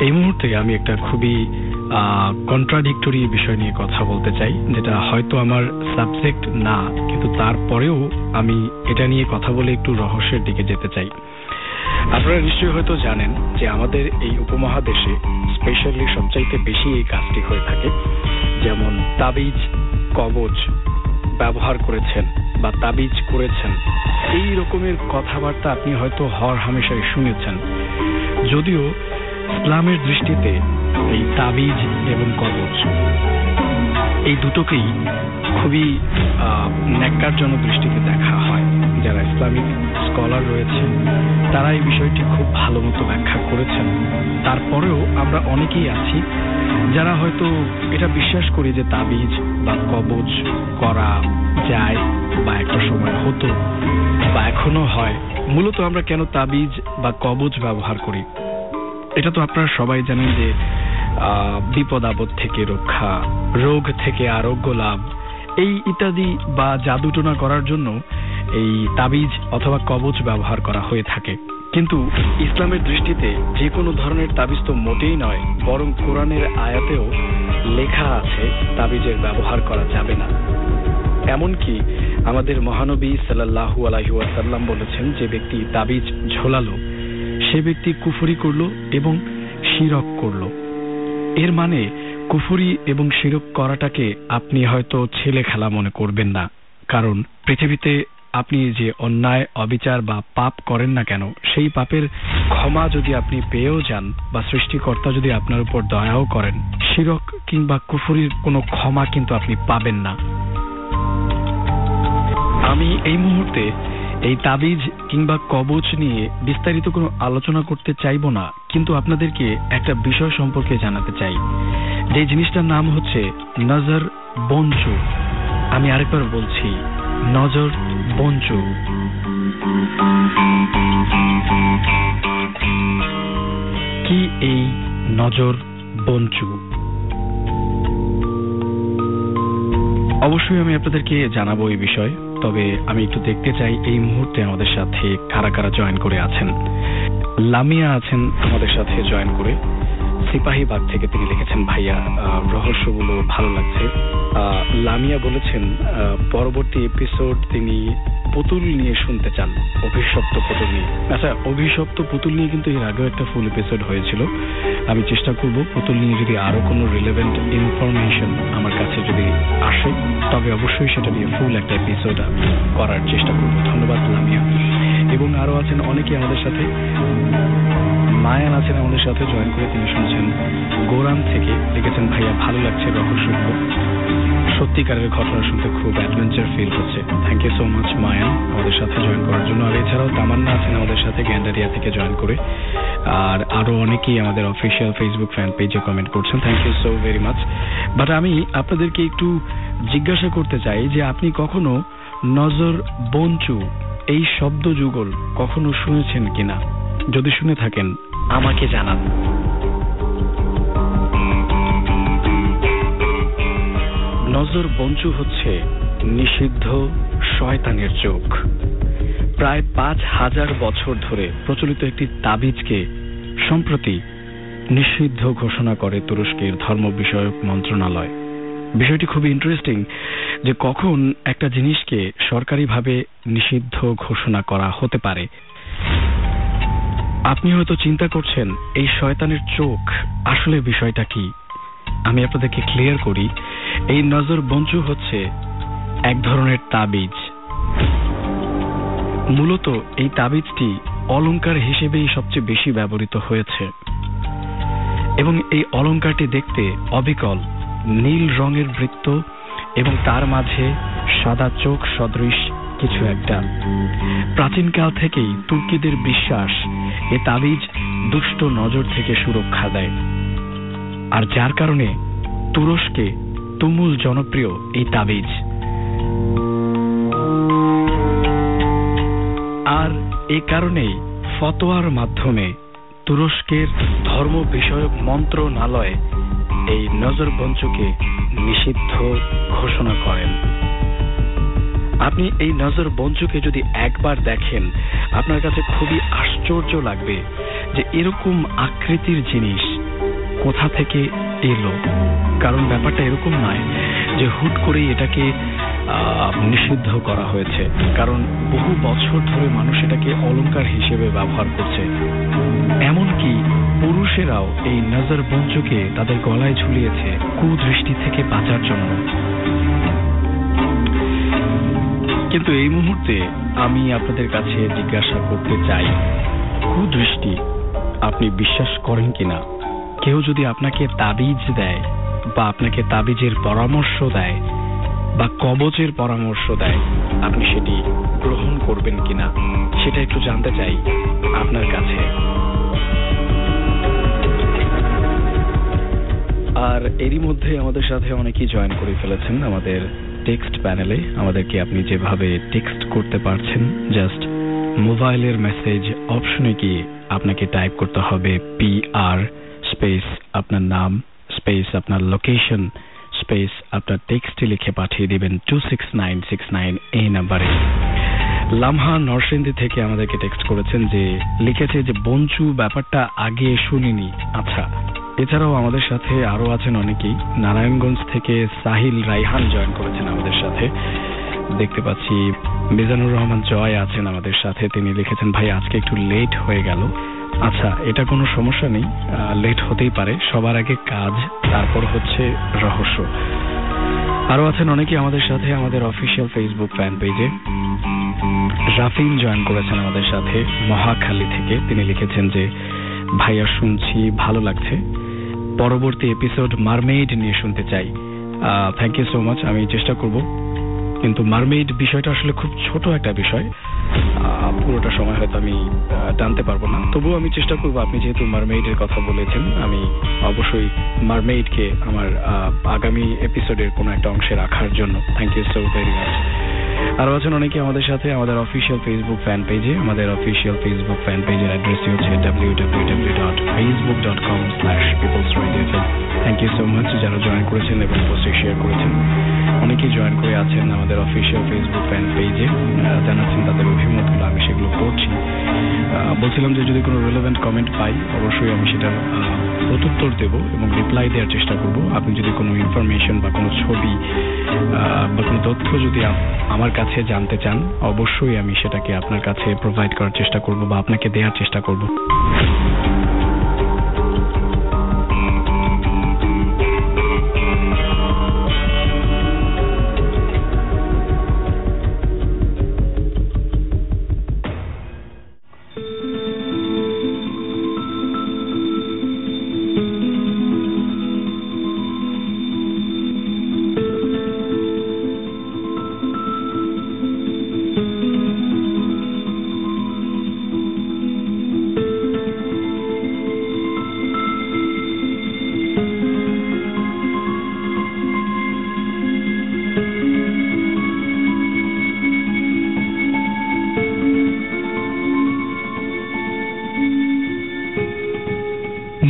এই মুহূর্তে আমি একটা খুবই কন্ট্রাডিক্টরি বিষয় নিয়ে কথা বলতে চাই, যেটা হয়তো আমার সাবজেক্ট না, কিন্তু তারপরেও আমি এটা নিয়ে কথা বলে একটু রহস্যের দিকে যেতে চাই। আপনারা নিশ্চয়ই হয়তো জানেন যে আমাদের এই উপমহাদেশে স্পেশালি সবচাইতে বেশি এই কাজটি হয়ে থাকে। যেমন তাবিজ, কবজ ব্যবহার করেছেন বা তাবিজ করেছেন, এই রকমের কথাবার্তা আপনি হয়তো হর হামেশাই শুনেছেন। যদিও ইসলামের দৃষ্টিতে এই তাবিজ এবং কবজ এই দুটোকেই খুবই ন্যাক্কারজনক দৃষ্টিতে দেখা হয়। যারা ইসলামিক স্কলার রয়েছেন তারা এই বিষয়টি খুব ভালো মতো ব্যাখ্যা করেছেন। তারপরেও আমরা অনেকেই আছি যারা হয়তো এটা বিশ্বাস করি যে তাবিজ বা কবজ করা যায় বা একটা সময় হতো বা এখনো হয়। মূলত আমরা কেন তাবিজ বা কবজ ব্যবহার করি? এটা তো আপনারা সবাই জানেন যে বিপদ আপদ থেকে রক্ষা, রোগ থেকে আরোগ্য লাভ, এই ইত্যাদি বা জাদুটোনা করার জন্য এই তাবিজ অথবা কবজ ব্যবহার করা হয়ে থাকে। কিন্তু ইসলামের দৃষ্টিতে যে কোনো ধরনের তাবিজ তো মোটেই নয়, বরং কোরআনের আয়াতেও লেখা আছে তাবিজের ব্যবহার করা যাবে না। এমনকি আমাদের মহানবী সাল্লাল্লাহু আলাইহি ওয়াসাল্লাম বলেছেন, যে ব্যক্তি তাবিজ ঝোলালো সে ব্যক্তি কুফরি করলো এবং শিরক করলো। এর মানে কুফরি এবং শিরক করাটাকে আপনি হয়তো ছেলে খেলা মনে করবেন না, কারণ পৃথিবীতে আপনি যে অন্যায়, অবিচার বা পাপ করেন না কেন, সেই পাপের ক্ষমা যদি আপনি পেয়েও যান বা সৃষ্টিকর্তা যদি আপনার উপর দয়াও করেন, শিরক কিংবা কুফরির কোনো ক্ষমা কিন্তু আপনি পাবেন না। আমি এই মুহূর্তে এই তাবিজ কিংবা কবচ নিয়ে বিস্তারিত কোনো আলোচনা করতে চাইব না, কিন্তু আপনাদেরকে একটা বিষয় সম্পর্কে জানাতে চাই, যে জিনিসটার নাম হচ্ছে নজর বঞ্চু। আমি আরেকবার বলছি, নজর বঞ্চু। কি এই নজর বঞ্চু? অবশ্যই আমি আপনাদেরকে জানাবো এই বিষয়, তবে আমি একটু দেখতে চাই এই মুহূর্তে আমাদের সাথে কারা কারা জয়েন করে আছেন। লামিয়া আছেন আমাদের সাথে জয়েন করে, সিপাহীবাগ থেকে তিনি লিখেছেন, ভাইয়া রহস্যগুলো ভালো লাগছে। লামিয়া বলেছেন পরবর্তী এপিসোড তিনি পুতুল নিয়ে শুনতে চান, অভিশপ্ত পুতুল নিয়ে। আচ্ছা, অভিশপ্ত পুতুল নিয়ে কিন্তু এর আগেও একটা ফুল এপিসোড হয়েছিল। আমি চেষ্টা করব পুতুল নিয়ে যদি আরো কোনো রিলেভেন্ট ইনফরমেশন আমার কাছে যদি আসে, তবে অবশ্যই সেটা নিয়ে ফুল একটা এপিসোড করার চেষ্টা করব। ধন্যবাদ লামিয়া। এবং আরো আছেন অনেকে আমাদের সাথে। মায়ান আছেন আমাদের সাথে জয়েন করে, তিনি শুনছেন গোরাম থেকে, লিখেছেন ভাইয়া ভালো লাগছে রহস্যগুলো, সত্যিকারের ঘটনা শুনতে খুব অ্যাডভেঞ্চার ফিল হচ্ছে। Thank you so much Mayan আমাদের সাথে জয়েন করার জন্য। আর এছাড়াও তামান্না আছেন আমাদের সাথে গ্যান্ডারিয়া থেকে জয়েন করে, আর আরো অনেকেই আমাদের অফিসিয়াল ফেসবুক ফ্যান পেজে কমেন্ট করছেন। Thank you so very much. But আমি আপনাদেরকে একটু জিজ্ঞাসা করতে চাই যে আপনি কখনো নজর বঞ্চু এই শব্দ যুগল কখনো শুনেছেন কিনা? যদি শুনে থাকেন আমাকে জানান। নজর বঞ্চু হচ্ছে নিষিদ্ধ শয়তানের চোখ। প্রায় 5000 বছর ধরে প্রচলিত একটি তাবিজকে সম্প্রতি নিষিদ্ধ ঘোষণা করে তুরস্কের ধর্ম বিষয়ক মন্ত্রণালয়। বিষয়টি খুবই ইন্টারেস্টিং যে কখন একটা জিনিসকে সরকারিভাবে নিষিদ্ধ ঘোষণা করা হতে পারে। আপনি হয়তো চিন্তা করছেন এই শয়তানের চোখ আসলে বিষয়টা কি। আমি আপনাদেরকে ক্লিয়ার করি, এই নজর বঞ্চু হচ্ছে এক ধরনের তাবিজ। মূলত এই তাবিজটি অলংকার হিসেবেই সবচেয়ে বেশি ব্যবহৃত হয়েছে এবং এই অলংকারটি দেখতে অবিকল নীল রঙের বৃত্ত এবং তার মাঝে সাদা চোখ সদৃশ কিছু একটা। প্রাচীনকাল থেকেই তুর্কিদের বিশ্বাস এ তাবিজ দুষ্ট নজর থেকে সুরক্ষা দেয়, আর যার কারণে তুরস্কে তুমুল জনপ্রিয় এই তাবিজ। আর এই কারণেই ফতোয়ার মাধ্যমে তুরস্কের ধর্ম বিষয়ক মন্ত্রণালয় এই নজর বঞ্চুকে নিষিদ্ধ ঘোষণা করেন। আপনি এই নজর বঞ্চুকে যদি একবার দেখেন, আপনার কাছে খুবই আশ্চর্য লাগবে যে এরকম আকৃতির জিনিস কোথা থেকে এলো, কারণ ব্যাপারটা এরকম নয় যে হুট করেই এটাকে নিষিদ্ধ করা হয়েছে, কারণ বহু বছর ধরে মানুষ এটাকে অলংকার হিসেবে ব্যবহার করছে। এমনকি পুরুষেরাও এই নজর বঞ্চকে তাদের গলায় ঝুলিয়েছে কুদৃষ্টি থেকে বাঁচার জন্য। কিন্তু এই মুহূর্তে আমি আপনাদের কাছে জিজ্ঞাসা করতে চাই, কুদৃষ্টি আপনি বিশ্বাস করেন কিনা? কেউ যদি আপনাকে তাবিজ দেয় বা আপনাকে তাবিজের পরামর্শ দেয় বা কবচের পরামর্শ দেয়, আপনি সেটি গ্রহণ করবেন কিনা সেটা একটু জানতে চাই আপনার কাছে। আর এরই মধ্যে আমাদের সাথে অনেকেই জয়েন করে ফেলেছেন আমাদের টেক্সট প্যানেলে। আমাদেরকে আপনি যেভাবে টেক্সট করতে পারছেন, জাস্ট মোবাইলের মেসেজ অপশনে গিয়ে আপনাকে টাইপ করতে হবে PR স্পেস আপনার নাম স্পেস আপনার লোকেশন স্পেস আপনার টেক্সটে লিখে পাঠিয়ে দিবেন 26969 এই নাম্বারে। লামহা নরসিংদী থেকে আমাদেরকে টেক্সট করেছেন, যে লিখেছে যে বঞ্চু ব্যাপারটা আগে শুনিনি। আচ্ছা, এছাড়াও আমাদের সাথে আরো আছেন অনেকেই। নারায়ণগঞ্জ থেকে সাহিল রাইহান জয়েন করেছেন আমাদের সাথে, দেখতে পাচ্ছি। মিজানুর রহমান জয় আছেন আমাদের সাথে, তিনি লিখেছেন ভাই আজকে একটু লেট হয়ে গেল। আচ্ছা, এটা কোনো সমস্যা নেই, লেট হতেই পারে, সবার আগে কাজ, তারপর হচ্ছে রহস্য। আরো আছেন অনেকে আমাদের সাথে আমাদের অফিসিয়াল ফেসবুক ফ্যান পেজে। রাফিন জয়েন করেছেন আমাদের সাথে মহাখালী থেকে, তিনি লিখেছেন যে ভাইয়া শুনছি, ভালো লাগছে, পরবর্তী এপিসোড মারমেইড নিয়ে শুনতে চাই। থ্যাংক ইউ সো মাচ, আমি চেষ্টা করব, কিন্তু মারমেইড বিষয়টা আসলে খুব ছোট একটা বিষয়, পুরোটা সময় হয়তো আমি টানতে পারবো না, তবুও আমি চেষ্টা করবো। আপনি যেহেতু মারমেইডের কথা বলেছেন, আমি অবশ্যই মারমেইডকে আমার আগামী এপিসোডের কোনো একটা অংশে রাখার জন্য। Thank you so very much. আরো আছেন অনেকে আমাদের সাথে আমাদের অফিসিয়াল ফেসবুক ফ্যান পেজে। আমাদের অফিসিয়াল ফেসবুক ফ্যান পেজের অ্যাড্রেসটি হচ্ছে www.facebook.com/peoplesradio. Thank you so much যারা জয়েন করেছেন এবং পোস্টে শেয়ার করেছেন। অনেকেই জয়েন করে আছেন আমাদের অফিসিয়াল ফেসবুক ফ্যান পেজে, জানাচ্ছেন তাদের অভিমতগুলো, আমি সেগুলো পড়ছি। বলছিলাম যে যদি কোনো রিলেভেন্ট কমেন্ট পাই অবশ্যই আমি সেটার প্রত্যুত্তর দেব এবং রিপ্লাই দেওয়ার চেষ্টা করব। আপনি যদি কোনো ইনফরমেশন বা কোনো ছবি বা কোনো তথ্য যদি আমার কাছে জানতে চান, অবশ্যই আমি সেটাকে আপনার কাছে প্রোভাইড করার চেষ্টা করব বা আপনাকে দেওয়ার চেষ্টা করব।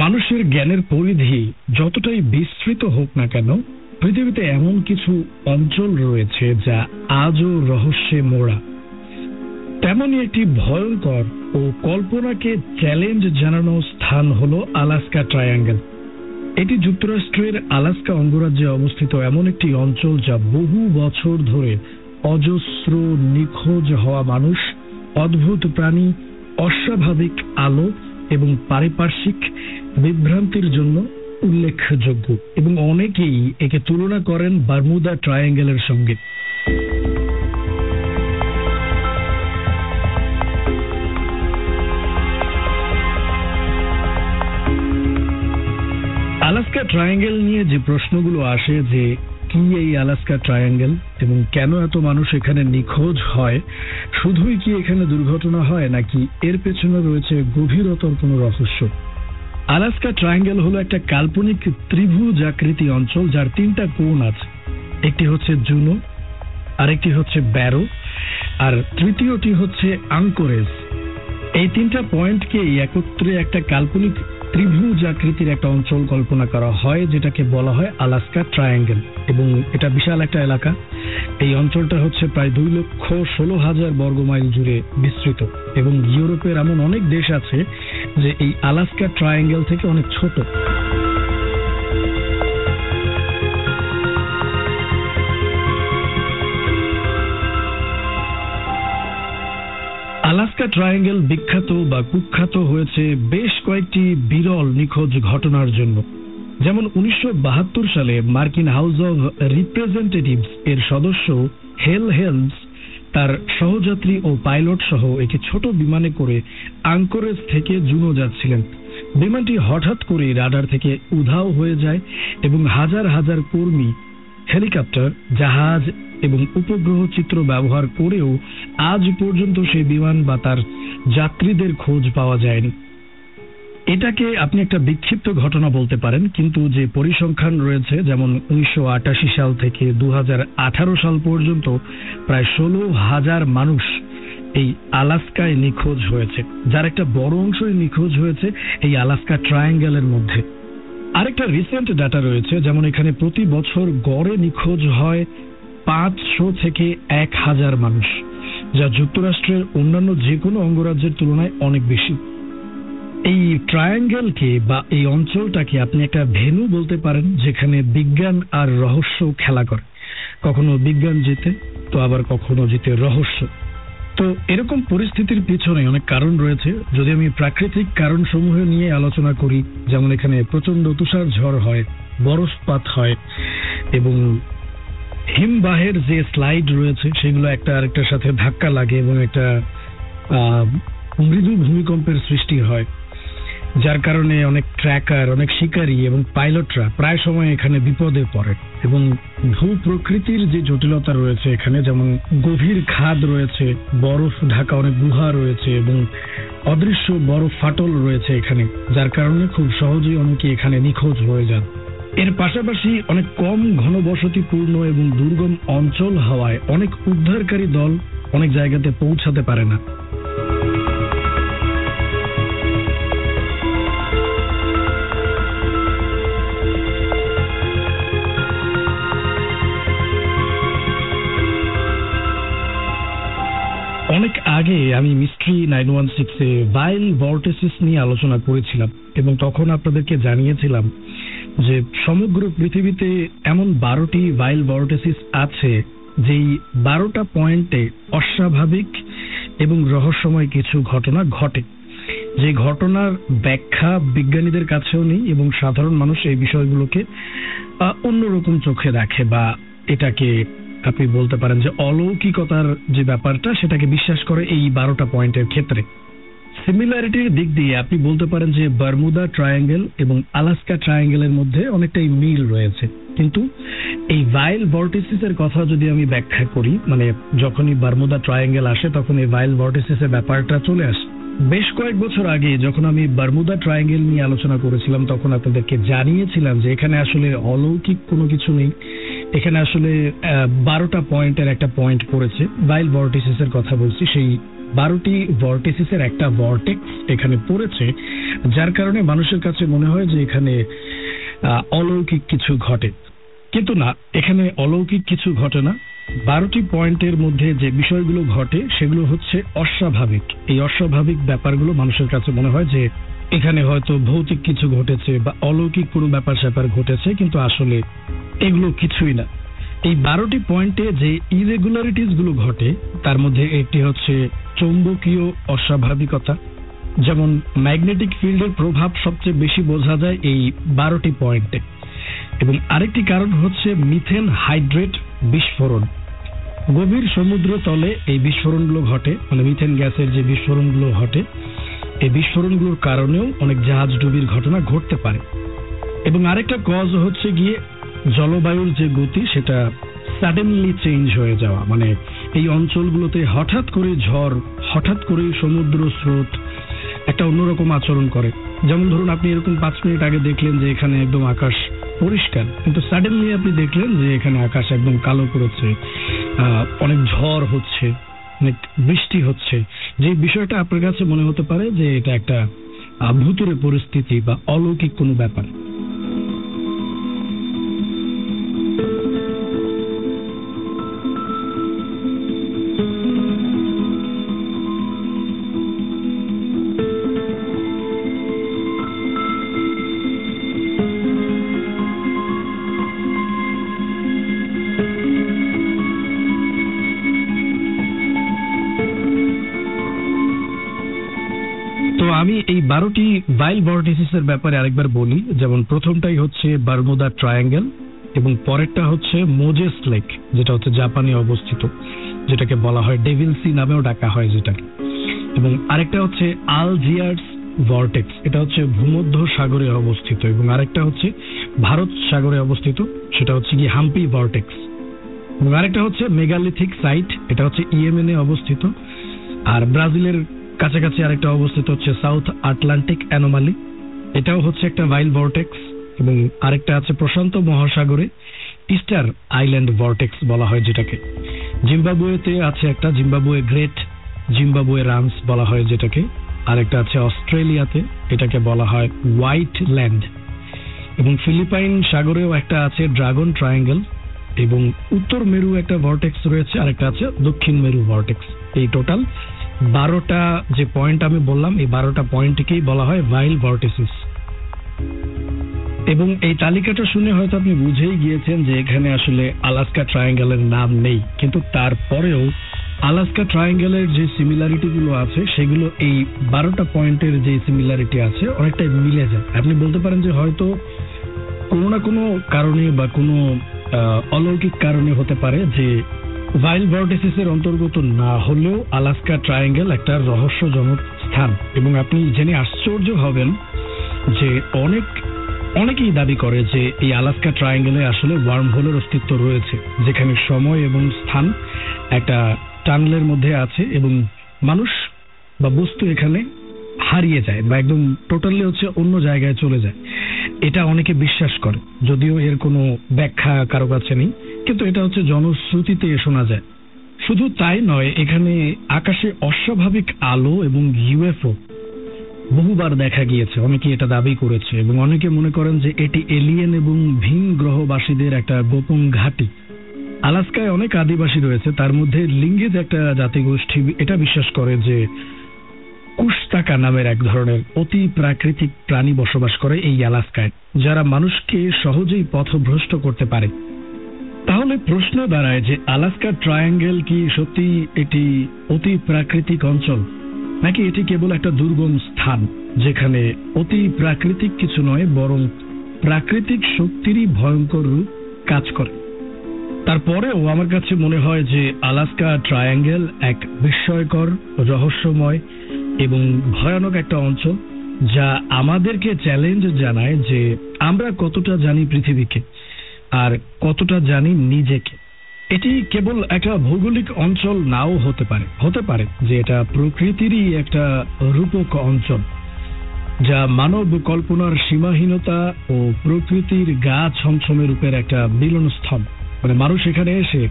মানুষের জ্ঞানের পরিধি যতটাই বিস্তৃত হোক না কেন, পৃথিবীতে এমন কিছু অঞ্চল রয়েছে যা আজও রহস্যে মোড়া। তেমনই একটি ভয়ঙ্কর ও কল্পনাকে চ্যালেঞ্জ জানানো স্থান হল আলাস্কা ট্রায়াঙ্গেল। এটি যুক্তরাষ্ট্রের আলাস্কা অঙ্গরাজ্যে অবস্থিত এমন একটি অঞ্চল যা বহু বছর ধরে অজস্র নিখোঁজ হওয়া মানুষ, অদ্ভুত প্রাণী, অস্বাভাবিক আলো এবং পারিপার্শ্বিক বিভ্রান্তির জন্য উল্লেখযোগ্য, এবং অনেকেই একে তুলনা করেন বারমুদা ট্রায়াঙ্গেলের সঙ্গে। আলাস্কা ট্রায়াঙ্গেল নিয়ে যে প্রশ্নগুলো আসে, যে কি এই আলাস্কা ট্রায়াঙ্গেল এবং কেন এত মানুষ এখানে নিখোঁজ হয়, শুধুই কি এখানে দুর্ঘটনা হয় নাকি এর পেছনে রয়েছে গভীরতর কোনো রহস্য। আলাস্কা ট্রায়াঙ্গেল হলো একটা কাল্পনিক ত্রিভুজ আকৃতি অঞ্চল যার তিনটা কোণ আছে। একটি হচ্ছে জুনো, আরেকটি হচ্ছে ব্যারো, আর তৃতীয়টি হচ্ছে আঙ্কোরেজ। এই তিনটা পয়েন্টকে একত্রে একটা কাল্পনিক ত্রিভুজ আকৃতির একটা অঞ্চল কল্পনা করা হয়, যেটাকে বলা হয় আলাস্কা ট্রায়াঙ্গেল, এবং এটা বিশাল একটা এলাকা। এই অঞ্চলটা হচ্ছে প্রায় 2,16,000 বর্গমাইল জুড়ে বিস্তৃত, এবং ইউরোপের এমন অনেক দেশ আছে যে এই আলাস্কা ট্রায়াঙ্গেল থেকে অনেক ছোট। ট্রায়াঙ্গেল বিখ্যাত বা কুখ্যাত হয়েছে বেশ কয়েকটি বিরল নিখোঁজ ঘটনার জন্য। যেমন 1972 সালে মার্কিন হাউস অব রিপ্রেজেন্টেটিভস এর সদস্য হেল হেলস তার সহযাত্রী ও পাইলট সহ একটি ছোট বিমানে করে আঙ্করেজ থেকে জুনো যাচ্ছিলেন। বিমানটি হঠাৎ করে রাডার থেকে উধাও হয়ে যায় এবং হাজার হাজার কর্মী, হেলিকপ্টার, জাহাজ এবং উপগ্রহ চিত্র ব্যবহার করেও আজ পর্যন্ত সেই বিমান বা তার যাত্রীদের খোঁজ পাওয়া যায়নি। এটাকে আপনি একটা বিক্ষিপ্ত ঘটনা বলতে পারেন, কিন্তু যে পরিসংখ্যান রয়েছে, যেমন 1988 সাল থেকে 2018 সাল পর্যন্ত প্রায় 16,000 মানুষ এই আলাস্কায় নিখোঁজ হয়েছে, যার একটা বড় অংশই নিখোঁজ হয়েছে এই আলাস্কা ট্রায়াঙ্গেলের মধ্যে। আরেকটা রিসেন্ট ডাটা রয়েছে, যেমন এখানে প্রতি বছর গড়ে নিখোঁজ হয় 500 থেকে 1000 মানুষ, যা যুক্তরাষ্ট্রের অন্যান্য যে কোনো অঙ্গরাজ্যের তুলনায় অনেক বেশি। এই ট্রায়াঙ্গেলকে বা এই অঞ্চলটাকে আপনি একটা ভেন্যু বলতে পারেন, যেখানে বিজ্ঞান আর রহস্য খেলা করে। কখনো বিজ্ঞান জিতে, তো আবার কখনো জিতে রহস্য। তো এরকম পরিস্থিতির পিছনে অনেক কারণ রয়েছে। যদি আমি প্রাকৃতিক কারণসমূহ নিয়ে আলোচনা করি, যেমন এখানে প্রচন্ড তুষার ঝড় হয়, বরফপাত হয় এবং হিমবাহের যে স্লাইড রয়েছে সেগুলো একটা আরেকটার সাথে ধাক্কা লাগে এবং একটা মৃদু ভূমিকম্পের সৃষ্টি হয়, যার কারণে অনেক ট্র্যাকার, অনেক শিকারী এবং পাইলটরা প্রায় সময় এখানে বিপদে পড়ে। এবং ভূ প্রকৃতির যে জটিলতা রয়েছে এখানে, যেমন গভীর খাদ রয়েছে, বরফ ঢাকা অনেক গুহা রয়েছে এবং অদৃশ্য বরফ ফাটল রয়েছে এখানে, যার কারণে খুব সহজেই অনেকে এখানে নিখোঁজ হয়ে যান। এর পাশাপাশি অনেক কম ঘনবসতিপূর্ণ এবং দুর্গম অঞ্চল হওয়ায় অনেক উদ্ধারকারী দল অনেক জায়গাতে পৌঁছাতে পারে না। অনেক আগে আমি মিস্ট্রি 916-এ ভাইল ভর্টিসিস নিয়ে আলোচনা করেছিলাম এবং তখন আপনাদেরকে জানিয়েছিলাম যে সমগ্র পৃথিবীতে এমন 12টি ভাইল ভর্টিসিস আছে, যেই 12টা পয়েন্টে অস্বাভাবিক এবং রহস্যময় কিছু ঘটনা ঘটে, যে ঘটনার ব্যাখ্যা বিজ্ঞানীদের কাছেও নেই এবং সাধারণ মানুষ এই বিষয়গুলোকে অন্যরকম চোখে দেখে, বা এটাকে আপনি বলতে পারেন যে অলৌকিকতার যে ব্যাপারটা সেটাকে বিশ্বাস করে এই 12টা পয়েন্টের ক্ষেত্রে। সিমিলারিটির দিক দিয়ে আপনি বলতে পারেন যে বারমুদা ট্রায়াঙ্গেল এবং আলাস্কা ট্রায়াঙ্গেলের মধ্যে অনেকটাই মিল রয়েছে, কিন্তু এই ভাইল ভর্টিসিসের কথা যদি আমি ব্যাখ্যা করি, মানে যখনই বারমুদা ট্রায়াঙ্গেল আসে তখন এই ভাইল ভর্টিসিসের ব্যাপারটা চলে আসে। বেশ কয়েক বছর আগে যখন আমি বারমুদা ট্রায়াঙ্গেল নিয়ে আলোচনা করেছিলাম, তখন আপনাদেরকে জানিয়েছিলাম যে এখানে আসলে অলৌকিক কোনো কিছু নেই, এখানে আসলে 12টা পয়েন্টের একটা পয়েন্ট পড়েছে। ভাইল ভর্টিসিসের কথা বলছি, সেই 12টি ভর্টিসিসের একটা ভর্টেক্স এখানে পড়েছে, যার কারণে মানুষের কাছে মনে হয় যে এখানে অলৌকিক কিছু ঘটে, কিন্তু না, এখানে অলৌকিক কিছু ঘটে না। 12টি পয়েন্টের মধ্যে যে বিষয়গুলো ঘটে সেগুলো হচ্ছে অস্বাভাবিক। এই অস্বাভাবিক ব্যাপারগুলো মানুষের কাছে মনে হয় যে এখানে হয়তো ভৌতিক কিছু ঘটেছে বা অলৌকিক কোনো ব্যাপার স্যাপার ঘটেছে, কিন্তু আসলে এগুলো কিছুই না। এই 12টি পয়েন্টে যে ইরেগুলারিটিস গুলো ঘটে তার মধ্যে একটি হচ্ছে চৌম্বকীয় অস্বাভাবিকতা, যেমন ম্যাগনেটিক ফিল্ডের প্রভাব সবচেয়ে বেশি বোঝা যায় এই 12টি পয়েন্টে। এবং আরেকটি কারণ হচ্ছে মিথেন হাইড্রেট বিস্ফোরণ। গভীর সমুদ্র তলে এই বিস্ফোরণগুলো ঘটে, মানে মিথেন গ্যাসের যে বিস্ফোরণগুলো ঘটে, এই বিস্ফোরণগুলোর কারণেও অনেক জাহাজ ডুবির ঘটনা ঘটতে পারে। এবং আরেকটা কজ হচ্ছে গিয়ে জলবায়ুর যে গতি সেটা সাডেনলি চেঞ্জ হয়ে যাওয়া, মানে এই অঞ্চলগুলোতে হঠাৎ করে ঝড়, হঠাৎ করে সমুদ্র স্রোত একটা অন্যরকম আচরণ করে। যেমন ধরুন আপনি এরকম 5 মিনিট আগে দেখলেন যে এখানে একদম আকাশ পরিষ্কার, কিন্তু সাডেনলি আপনি দেখলেন যে এখানে আকাশ একদম কালো করেছে, অনেক ঝড় হচ্ছে, অনেক বৃষ্টি হচ্ছে। যে বিষয়টা আপনার কাছে মনে হতে পারে যে এটা একটা ভূতুড়ে পরিস্থিতি বা অলৌকিক কোনো ব্যাপার। আমি এই 12টি ভাইল ভর্টিসিসের ব্যাপারে আরেকবার বলি। যেমন প্রথমটাই হচ্ছে বারমুদা ট্রায়াঙ্গেল, এবং পরেরটা হচ্ছে মোজেস লেক, যেটা হচ্ছে জাপানে অবস্থিত, যেটাকে বলা হয় ডেভিল সি নামেও ডাকা হয় যেটাকে। এবং আরেকটা হচ্ছে আলজিয়ার্স ভর্টেক্স, এটা হচ্ছে ভূমধ্য সাগরে অবস্থিত। এবং আরেকটা হচ্ছে ভারত সাগরে অবস্থিত, সেটা হচ্ছে কি হাম্পি ভর্টেক্স। এবং আরেকটা হচ্ছে মেগালিথিক সাইট, এটা হচ্ছে ইয়েমেনে অবস্থিত। আর ব্রাজিলের কাছাকাছি আরেকটা অবস্থিত হচ্ছে সাউথ আটলান্টিক অ্যানোমালি, এটাও হচ্ছে একটা ভাইল ভর্টেক্স। এবং আরেকটা আছে প্রশান্ত মহাসাগরে ইস্টার আইল্যান্ড ভর্টেক্স বলা হয় যেটাকে। জিম্বাবুয়েতে আছে একটা, জিম্বাবুয়ে গ্রেট জিম্বাবুয়ে রামস বলা হয় যেটাকে। আরেকটা আছে অস্ট্রেলিয়াতে, এটাকে বলা হয় হোয়াইট ল্যান্ড। এবং ফিলিপাইন সাগরেও একটা আছে ড্রাগন ট্রায়াঙ্গেল। এবং উত্তর মেরু একটা ভর্টেক্স রয়েছে, আরেকটা আছে দক্ষিণ মেরু ভর্টেক্স। এই টোটাল 12টা যে পয়েন্ট আমি বললাম, এই 12টা পয়েন্টকেই বলা হয় ভাইল ভর্টিসিস। এবং এই তালিকাটা শুনে হয়তো আপনি বুঝেই গিয়েছেন যে এখানে আসলে আলাস্কা ট্রায়াঙ্গেলের নাম নেই, কিন্তু তারপরেও আলাস্কা ট্রায়াঙ্গেলের যে সিমিলারিটি গুলো আছে সেগুলো এই 12টা পয়েন্টের যে সিমিলারিটি আছে অনেকটাই মিলে যায়। আপনি বলতে পারেন যে হয়তো কোনো না কোনো কারণে বা কোনো অলৌকিক কারণে হতে পারে যে ভাইল ভর্টিসিসের অন্তর্গত না হলেও আলাস্কা ট্রায়াঙ্গেল একটা রহস্যজনক স্থান। এবং আপনি জেনে আশ্চর্য হবেন যে অনেকেই দাবি করে যে এই আলাস্কা ট্রায়াঙ্গেলে আসলে ওয়ার্ম হোলের অস্তিত্ব রয়েছে, যেখানে সময় এবং স্থান একটা টানেলের মধ্যে আছে এবং মানুষ বা বস্তু এখানে হারিয়ে যায় বা একদম টোটালি হচ্ছে অন্য জায়গায় চলে যায়। এটা অনেকে বিশ্বাস করে, যদিও এর কোনো ব্যাখ্যা কারো কাছে নেই, কিন্তু এটা হচ্ছে জনশ্রুতিতে শোনা যায়। শুধু তাই নয়, এখানে আকাশে অস্বাভাবিক আলো এবং ইউএফও বহুবার দেখা গিয়েছে, অনেকে এটা দাবি করেছে। এবং অনেকে মনে করেন যে এটি এলিয়েন এবং ভিন গ্রহবাসীদের একটা গোপন ঘাঁটি। আলাস্কায় অনেক আদিবাসী রয়েছে, তার মধ্যে লিঙ্গেজ একটা জাতিগোষ্ঠী এটা বিশ্বাস করে যে কুশতাকা নামের এক ধরনের অতি প্রাকৃতিক প্রাণী বসবাস করে এই আলাস্কায়, যারা মানুষকে সহজেই পথভ্রষ্ট করতে পারে। তাহলে প্রশ্ন দাঁড়ায় যে আলাস্কা ট্রায়াঙ্গেল কি সত্যি এটি অতি প্রাকৃতিক অঞ্চল, নাকি এটি কেবল একটা দুর্গম স্থান যেখানে অতি প্রাকৃতিক কিছু নয় বরং প্রাকৃতিক শক্তিরই ভয়ঙ্কর রূপ কাজ করে? তারপরেও আমার কাছে মনে হয় যে আলাস্কা ট্রায়াঙ্গেল এক বিস্ময়কর, রহস্যময় এবং ভয়ানক একটা অঞ্চল, যা আমাদেরকে চ্যালেঞ্জ জানায় যে আমরা কতটা জানি পৃথিবীকে আর কতটা জানি নিজেকে। এটি কেবল একটা ভৌগোলিক অঞ্চল নাও হতে পারে যে এটা প্রকৃতিরই একটা রূপক অঞ্চল, যা মানব কল্পনার সীমাহীনতা ও প্রকৃতির গা ছমছমে রূপের একটা মিলনস্থল। মানে মানুষ এখানে এসে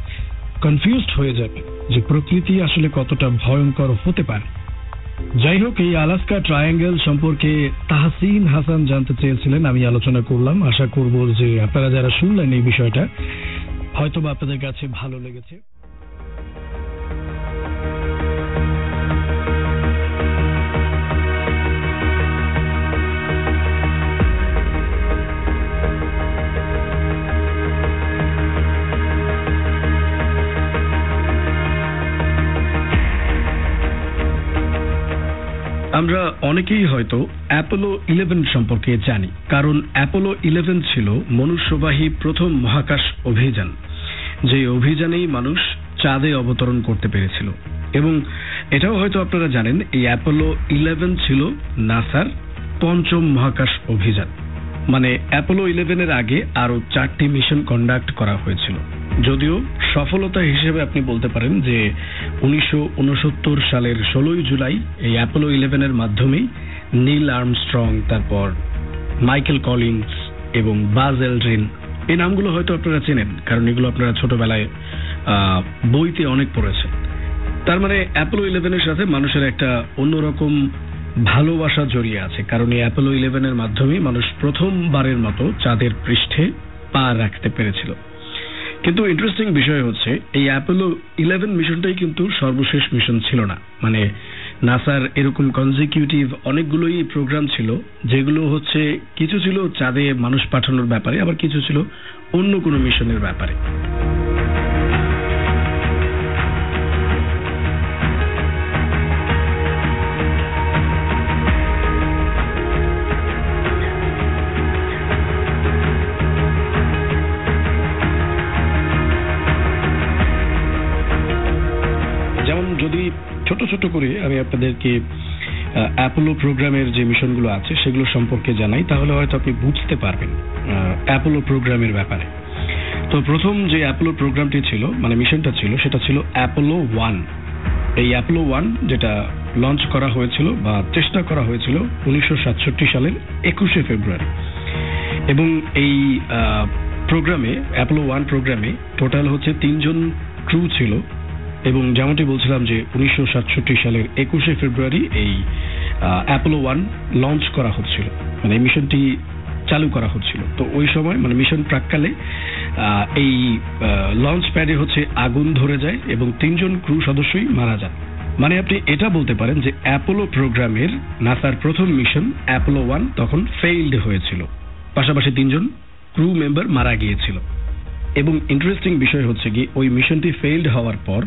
কনফিউজড হয়ে যাবে যে প্রকৃতি আসলে কতটা ভয়ঙ্কর হতে পারে। যাই হোক, এই আলাস্কা ট্রায়াঙ্গেল সম্পর্কে তাহসিন হাসান জানতে চেয়েছিলেন, আমি আলোচনা করলাম। আশা করব যে আপনারা যারা শুনলেন এই বিষয়টা হয়তোবা আপনাদের কাছে ভালো লেগেছে। আমরা অনেকেই হয়তো অ্যাপোলো 11 সম্পর্কে জানি, কারণ অ্যাপোলো 11 ছিল মনুষ্যবাহী প্রথম মহাকাশ অভিযান, যে অভিযানেই মানুষ চাঁদে অবতরণ করতে পেরেছিল। এবং এটাও হয়তো আপনারা জানেন, এই অ্যাপোলো 11 ছিল নাসার পঞ্চম মহাকাশ অভিযান। মানে অ্যাপোলো 11 এর আগে আরো 4টি মিশন কন্ডাক্ট করা হয়েছিল, যদিও সফলতা হিসেবে আপনি বলতে পারেন যে 1969 সালের 16 জুলাই এই অ্যাপোলো 11 এর মাধ্যমেই নীল আর্মস্ট্রং, তারপর মাইকেল কলিন্স এবং বাজ এলড্রিন, এই নামগুলো হয়তো আপনারা চেনেন, কারণ এগুলো আপনারা ছোটবেলায় বইতে অনেক পড়েছেন। তার মানে অ্যাপোলো 11 এর সাথে মানুষের একটা অন্যরকম ভালোবাসা জড়িয়ে আছে, কারণ এই অ্যাপোলো 11 এর মাধ্যমে মানুষ প্রথমবারের মতো চাঁদের পৃষ্ঠে পা রাখতে পেরেছিল। কিন্তু ইন্টারেস্টিং বিষয় হচ্ছে এই অ্যাপোলো 11 মিশনটাই কিন্তু সর্বশেষ মিশন ছিল না। মানে নাসার এরকম কনজিকিউটিভ অনেকগুলোই প্রোগ্রাম ছিল, যেগুলো হচ্ছে কিছু ছিল চাঁদে মানুষ পাঠানোর ব্যাপারে, আবার কিছু ছিল অন্য কোনো মিশনের ব্যাপারে। ছোট ছোট করে আমি আপনাদেরকে অ্যাপোলো প্রোগ্রামের যে মিশনগুলো আছে সেগুলো সম্পর্কে জানাই, তাহলে হয়তো আপনি বুঝতে পারবেন অ্যাপোলো প্রোগ্রামের ব্যাপারে। তো প্রথম যে অ্যাপোলো প্রোগ্রামটি ছিল, মানে মিশনটা ছিল, সেটা ছিল অ্যাপোলো 1। এই অ্যাপোলো 1 যেটা লঞ্চ করা হয়েছিল বা চেষ্টা করা হয়েছিল 1967 সালের 21শে ফেব্রুয়ারি। এবং এই প্রোগ্রামে, অ্যাপোলো 1 প্রোগ্রামে টোটাল হচ্ছে 3 জন ক্রু ছিল। এবং যেমনটি বলছিলাম যে 1967 সালের 21শে ফেব্রুয়ারি এই অ্যাপোলো 1 লঞ্চ করা হচ্ছিল, মানে এই মিশনটি চালু করা হচ্ছিল। তো ওই সময় মানে মিশন প্রাককালে এই লঞ্চ প্যাডে হচ্ছে আগুন ধরে যায় এবং 3 জন ক্রু সদস্যই মারা যান। মানে আপনি এটা বলতে পারেন যে অ্যাপোলো প্রোগ্রামের নাসার প্রথম মিশন অ্যাপোলো 1 তখন ফেইলড হয়েছিল, পাশাপাশি 3 জন ক্রু মেম্বার মারা গিয়েছিল। এবং ইন্টারেস্টিং বিষয় হচ্ছে কি, ওই মিশনটি ফেইলড হওয়ার পর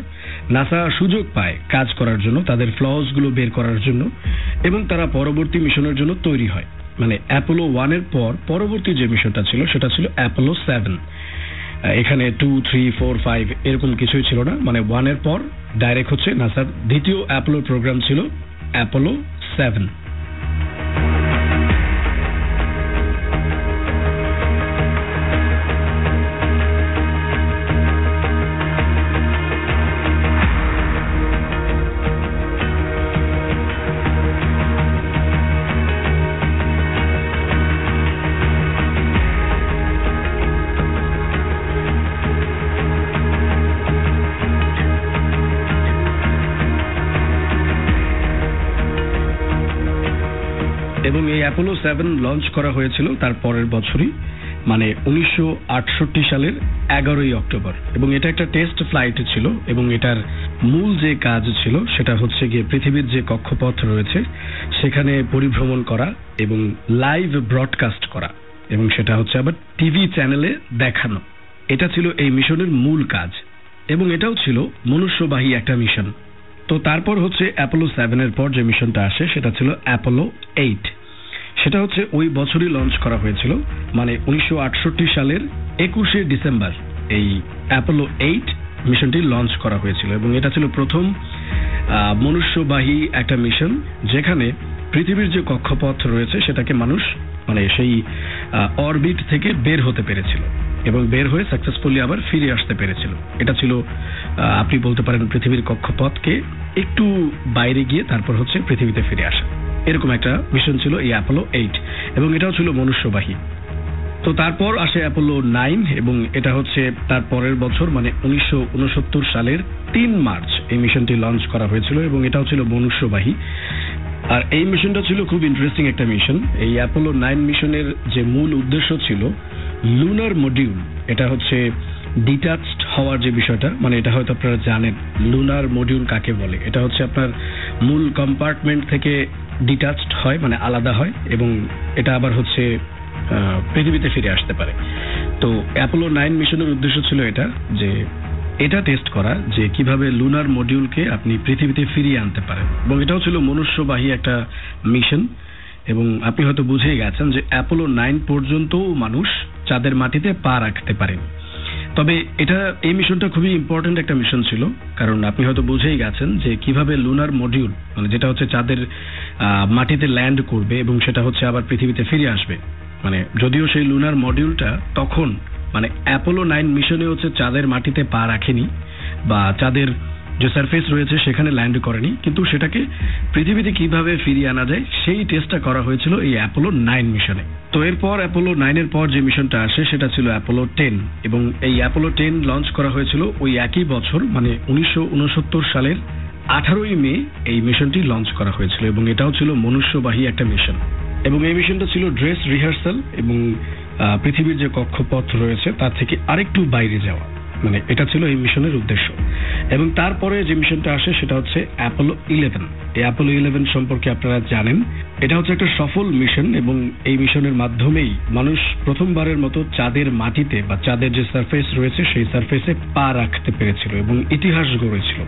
নাসা সুযোগ পায় কাজ করার জন্য, তাদের ফ্লস গুলো বের করার জন্য, এবং তারা পরবর্তী মিশনের জন্য তৈরি হয়। মানে অ্যাপোলো 1 এর পর পরবর্তী যে মিশনটা ছিল সেটা ছিল অ্যাপোলো 7। এখানে 2, 3, 4, 5 এরকম কিছুই ছিল না, মানে 1 এর পর ডাইরেক্ট হচ্ছে নাসার দ্বিতীয় অ্যাপোলো প্রোগ্রাম ছিল অ্যাপোলো 7। এবং এই অ্যাপোলো 7 লঞ্চ করা হয়েছিল তার পরের বছরই, মানে 1968 সালের 11ই অক্টোবর। এবং এটা একটা টেস্ট ফ্লাইট ছিল এবং এটার মূল যে কাজ ছিল সেটা হচ্ছে গিয়ে পৃথিবীর যে কক্ষপথ রয়েছে সেখানে পরিভ্রমণ করা এবং লাইভ ব্রডকাস্ট করা, এবং সেটা হচ্ছে আবার টিভি চ্যানেলে দেখানো। এটা ছিল এই মিশনের মূল কাজ, এবং এটাও ছিল মনুষ্যবাহী একটা মিশন। তো তারপর হচ্ছে অ্যাপোলো 7 এর পর যে মিশনটা আসে সেটা ছিল অ্যাপোলো 8। সেটা হচ্ছে ওই বছরই লঞ্চ করা হয়েছিল, মানে 1968 সালের 21শে ডিসেম্বর এই অ্যাপোলো 8 মিশনটি লঞ্চ করা হয়েছিল। এবং এটা ছিল প্রথম মনুষ্যবাহী একটা মিশন যেখানে পৃথিবীর যে কক্ষপথ রয়েছে সেটাকে মানুষ মানে সেই অরবিট থেকে বের হতে পেরেছিল এবং বের হয়ে সাকসেসফুলি আবার ফিরে আসতে পেরেছিল। এটা ছিল আপনি বলতে পারেন পৃথিবীর কক্ষপথকে একটু বাইরে গিয়ে তারপর হচ্ছে পৃথিবীতে ফিরে আসা, এরকম একটা মিশন ছিল এই অ্যাপোলো 8, এবং এটাও ছিল মনুষ্যবাহী। তো তারপর আসে অ্যাপোলো 9, এবং এটা হচ্ছে তার পরের বছর, মানে 1969 সালের 3 মার্চ এই মিশনটি লঞ্চ করা হয়েছিল, এবং এটাও ছিল মনুষ্যবাহী। আর এই মিশনটা ছিল খুব ইন্টারেস্টিং একটা মিশন। এই অ্যাপোলো 9 মিশনের যে মূল উদ্দেশ্য ছিল লুনার মডিউল, এটা হচ্ছে ডিটাচড হওয়ার যে বিষয়টা, মানে এটা হয়তো আপনারা জানেন লুনার মডিউল কাকে বলে। এটা হচ্ছে আপনার মূল কম্পার্টমেন্ট থেকে ডিটাচড হয়, মানে আলাদা হয়, এবং এটা আবার হচ্ছে পৃথিবীতে ফিরে আসতে পারে। তো অ্যাপোলো 9 মিশনের উদ্দেশ্য ছিল এটা, যে এটা টেস্ট করা যে কিভাবে লুনার মডিউলকে আপনি পৃথিবীতে ফিরিয়ে আনতে পারেন, এবং এটাও ছিল মনুষ্যবাহী একটা মিশন। এবং আপনি হয়তো বুঝেই গেছেন যে অ্যাপোলো 9 পর্যন্ত মানুষ চাঁদের মাটিতে পা রাখতে পারেন। তবে এটা এই মিশনটা খুবই ইম্পর্টেন্ট একটা মিশন ছিল, কারণ আপনি হয়তো বুঝেই গেছেন যে কিভাবে লুনার মডিউল, মানে যেটা হচ্ছে চাঁদের মাটিতে ল্যান্ড করবে এবং সেটা হচ্ছে আবার পৃথিবীতে ফিরে আসবে। মানে যদিও সেই লুনার মডিউলটা তখন মানে অ্যাপোলো 9 মিশনে হচ্ছে চাঁদের মাটিতে পা রাখেনি বা চাঁদের যে সারফেস রয়েছে সেখানে ল্যান্ড করেনি, কিন্তু সেটাকে পৃথিবীতে কিভাবে ফিরিয়ে আনা যায় সেই টেস্টটা করা হয়েছিল এই অ্যাপোলো 9 মিশনে। তো এরপর অ্যাপোলো 9 এর পর যে মিশনটা আসে সেটা ছিল অ্যাপোলো 10, এবং এই অ্যাপোলো 10 লঞ্চ করা হয়েছিল ওই একই বছর, মানে 1969 সালের 18ই মে এই মিশনটি লঞ্চ করা হয়েছিল, এবং এটাও ছিল মনুষ্যবাহী একটা মিশন। এবং এই মিশনটা ছিল ড্রেস রিহার্সাল এবং পৃথিবীর যে কক্ষপথ রয়েছে তার থেকে আরেকটু বাইরে যাওয়া, মানে এটা ছিল এই মিশনের উদ্দেশ্য। এবং তারপরে যে মিশনটা আসে সেটা হচ্ছে অ্যাপোলো 11। এই অ্যাপোলো 11 সম্পর্কে আপনারা জানেন, এটা হচ্ছে একটা সফল মিশন, এবং এই মিশনের মাধ্যমেই মানুষ প্রথমবারের মতো চাঁদের মাটিতে বা চাঁদের যে সারফেস রয়েছে সেই সারফেসে পা রাখতে পেরেছিল এবং ইতিহাস গড়েছিল।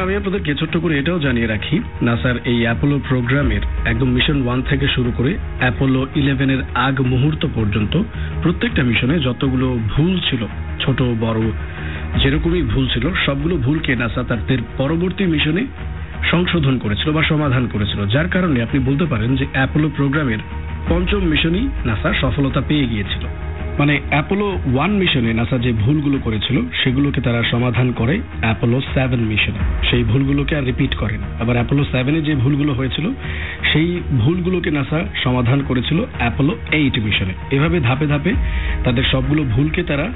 আমি আপনাদেরকে ছোট্ট করে এটাও জানিয়ে রাখি, নাসার এই অ্যাপোলো প্রোগ্রামের একদম মিশন 1 থেকে শুরু করে অ্যাপোলো 11-এর আগ মুহূর্ত পর্যন্ত প্রত্যেকটা মিশনে যতগুলো ভুল ছিল, ছোট বড় যেরকমই ভুল ছিল, সবগুলো ভুলকে নাসা তাদের পরবর্তী মিশনে সংশোধন করেছিল বা সমাধান করেছিল, যার কারণে আপনি বলতে পারেন যে অ্যাপোলো প্রোগ্রামের পঞ্চম মিশনই নাসা সফলতা পেয়ে গিয়েছিল। মানে অ্যাপোলো 1 মিশনে নাসা যে ভুলগুলো করেছিল সেগুলোকে তারা সমাধান করে অ্যাপোলো 7 মিশনে, সেই ভুলগুলোকে আর রিপিট করেন। আবার অ্যাপোলো 7-এ যে ভুলগুলো হয়েছিল সেই ভুলগুলোকে নাসা সমাধান করেছিল অ্যাপোলো 8 মিশনে। এভাবে ধাপে ধাপে তাদের সবগুলো ভুলকে তারা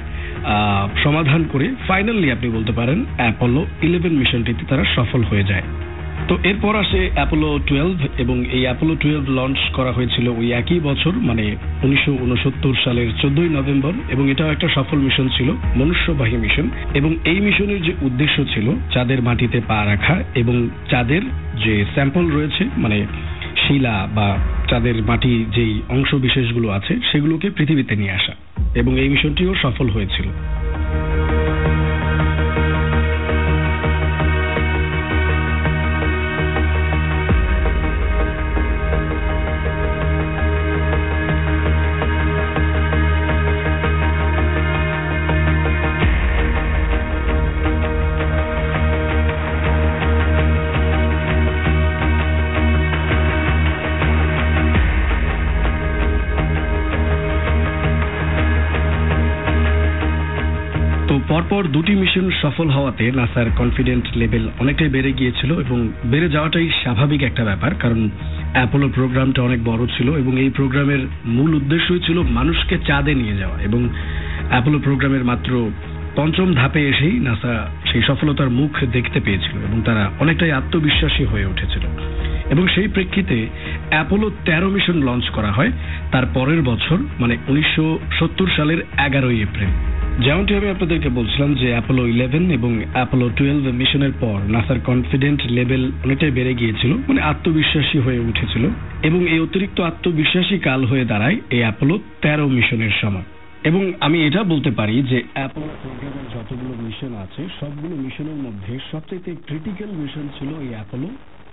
সমাধান করে ফাইনালি আপনি বলতে পারেন অ্যাপোলো 11 মিশনটিতে তারা সফল হয়ে যায়। তো এরপর আসে অ্যাপোলো 12, এবং এই অ্যাপোলো 12 লঞ্চ করা হয়েছিল ওই একই বছর, মানে 1969 সালের 14 নভেম্বর, এবং এটাও একটা সফল মিশন ছিল, মনুষ্যবাহী মিশন। এবং এই মিশনের যে উদ্দেশ্য ছিল চাঁদের মাটিতে পা রাখা এবং চাঁদের যে স্যাম্পল রয়েছে, মানে শিলা বা চাঁদের মাটি যেই অংশ বিশেষগুলো আছে সেগুলোকে পৃথিবীতে নিয়ে আসা, এবং এই মিশনটিও সফল হয়েছিল। পরপর দুটি মিশন সফল হওয়াতে নাসার কনফিডেন্ট লেভেল অনেকটাই বেড়ে গিয়েছিল, এবং বেড়ে যাওয়াটাই স্বাভাবিক একটা ব্যাপার, কারণ অ্যাপোলো প্রোগ্রামটা অনেক বড় ছিল এবং এই প্রোগ্রামের মূল উদ্দেশ্যই ছিল মানুষকে চাঁদে নিয়ে যাওয়া। এবং অ্যাপোলো প্রোগ্রামের মাত্র পঞ্চম ধাপে এসেই নাসা সেই সফলতার মুখ দেখতে পেয়েছিল এবং তারা অনেকটাই আত্মবিশ্বাসী হয়ে উঠেছিল। এবং সেই প্রেক্ষিতে অ্যাপোলো 13 মিশন লঞ্চ করা হয় তার পরের বছর, মানে 1970 সালের 11 এপ্রিল। যেমনটি আমি আপনাদেরকে বলছিলাম যে অ্যাপোলো 11 এবং অ্যাপোলো 12 মিশনের পর নাসার কনফিডেন্ট লেভেল অনেকটাই বেড়ে গিয়েছিল, মানে আত্মবিশ্বাসী হয়ে উঠেছিল, এবং এই অতিরিক্ত আত্মবিশ্বাসী কাল হয়ে দাঁড়ায় এই অ্যাপোলো 13 মিশনের সময়। এবং আমি এটা বলতে পারি যে অ্যাপোলো প্রোগ্রামের যতগুলো মিশন আছে সবগুলো মিশনের মধ্যে সবচেয়ে ক্রিটিক্যাল মিশন ছিল এই অ্যাপোলো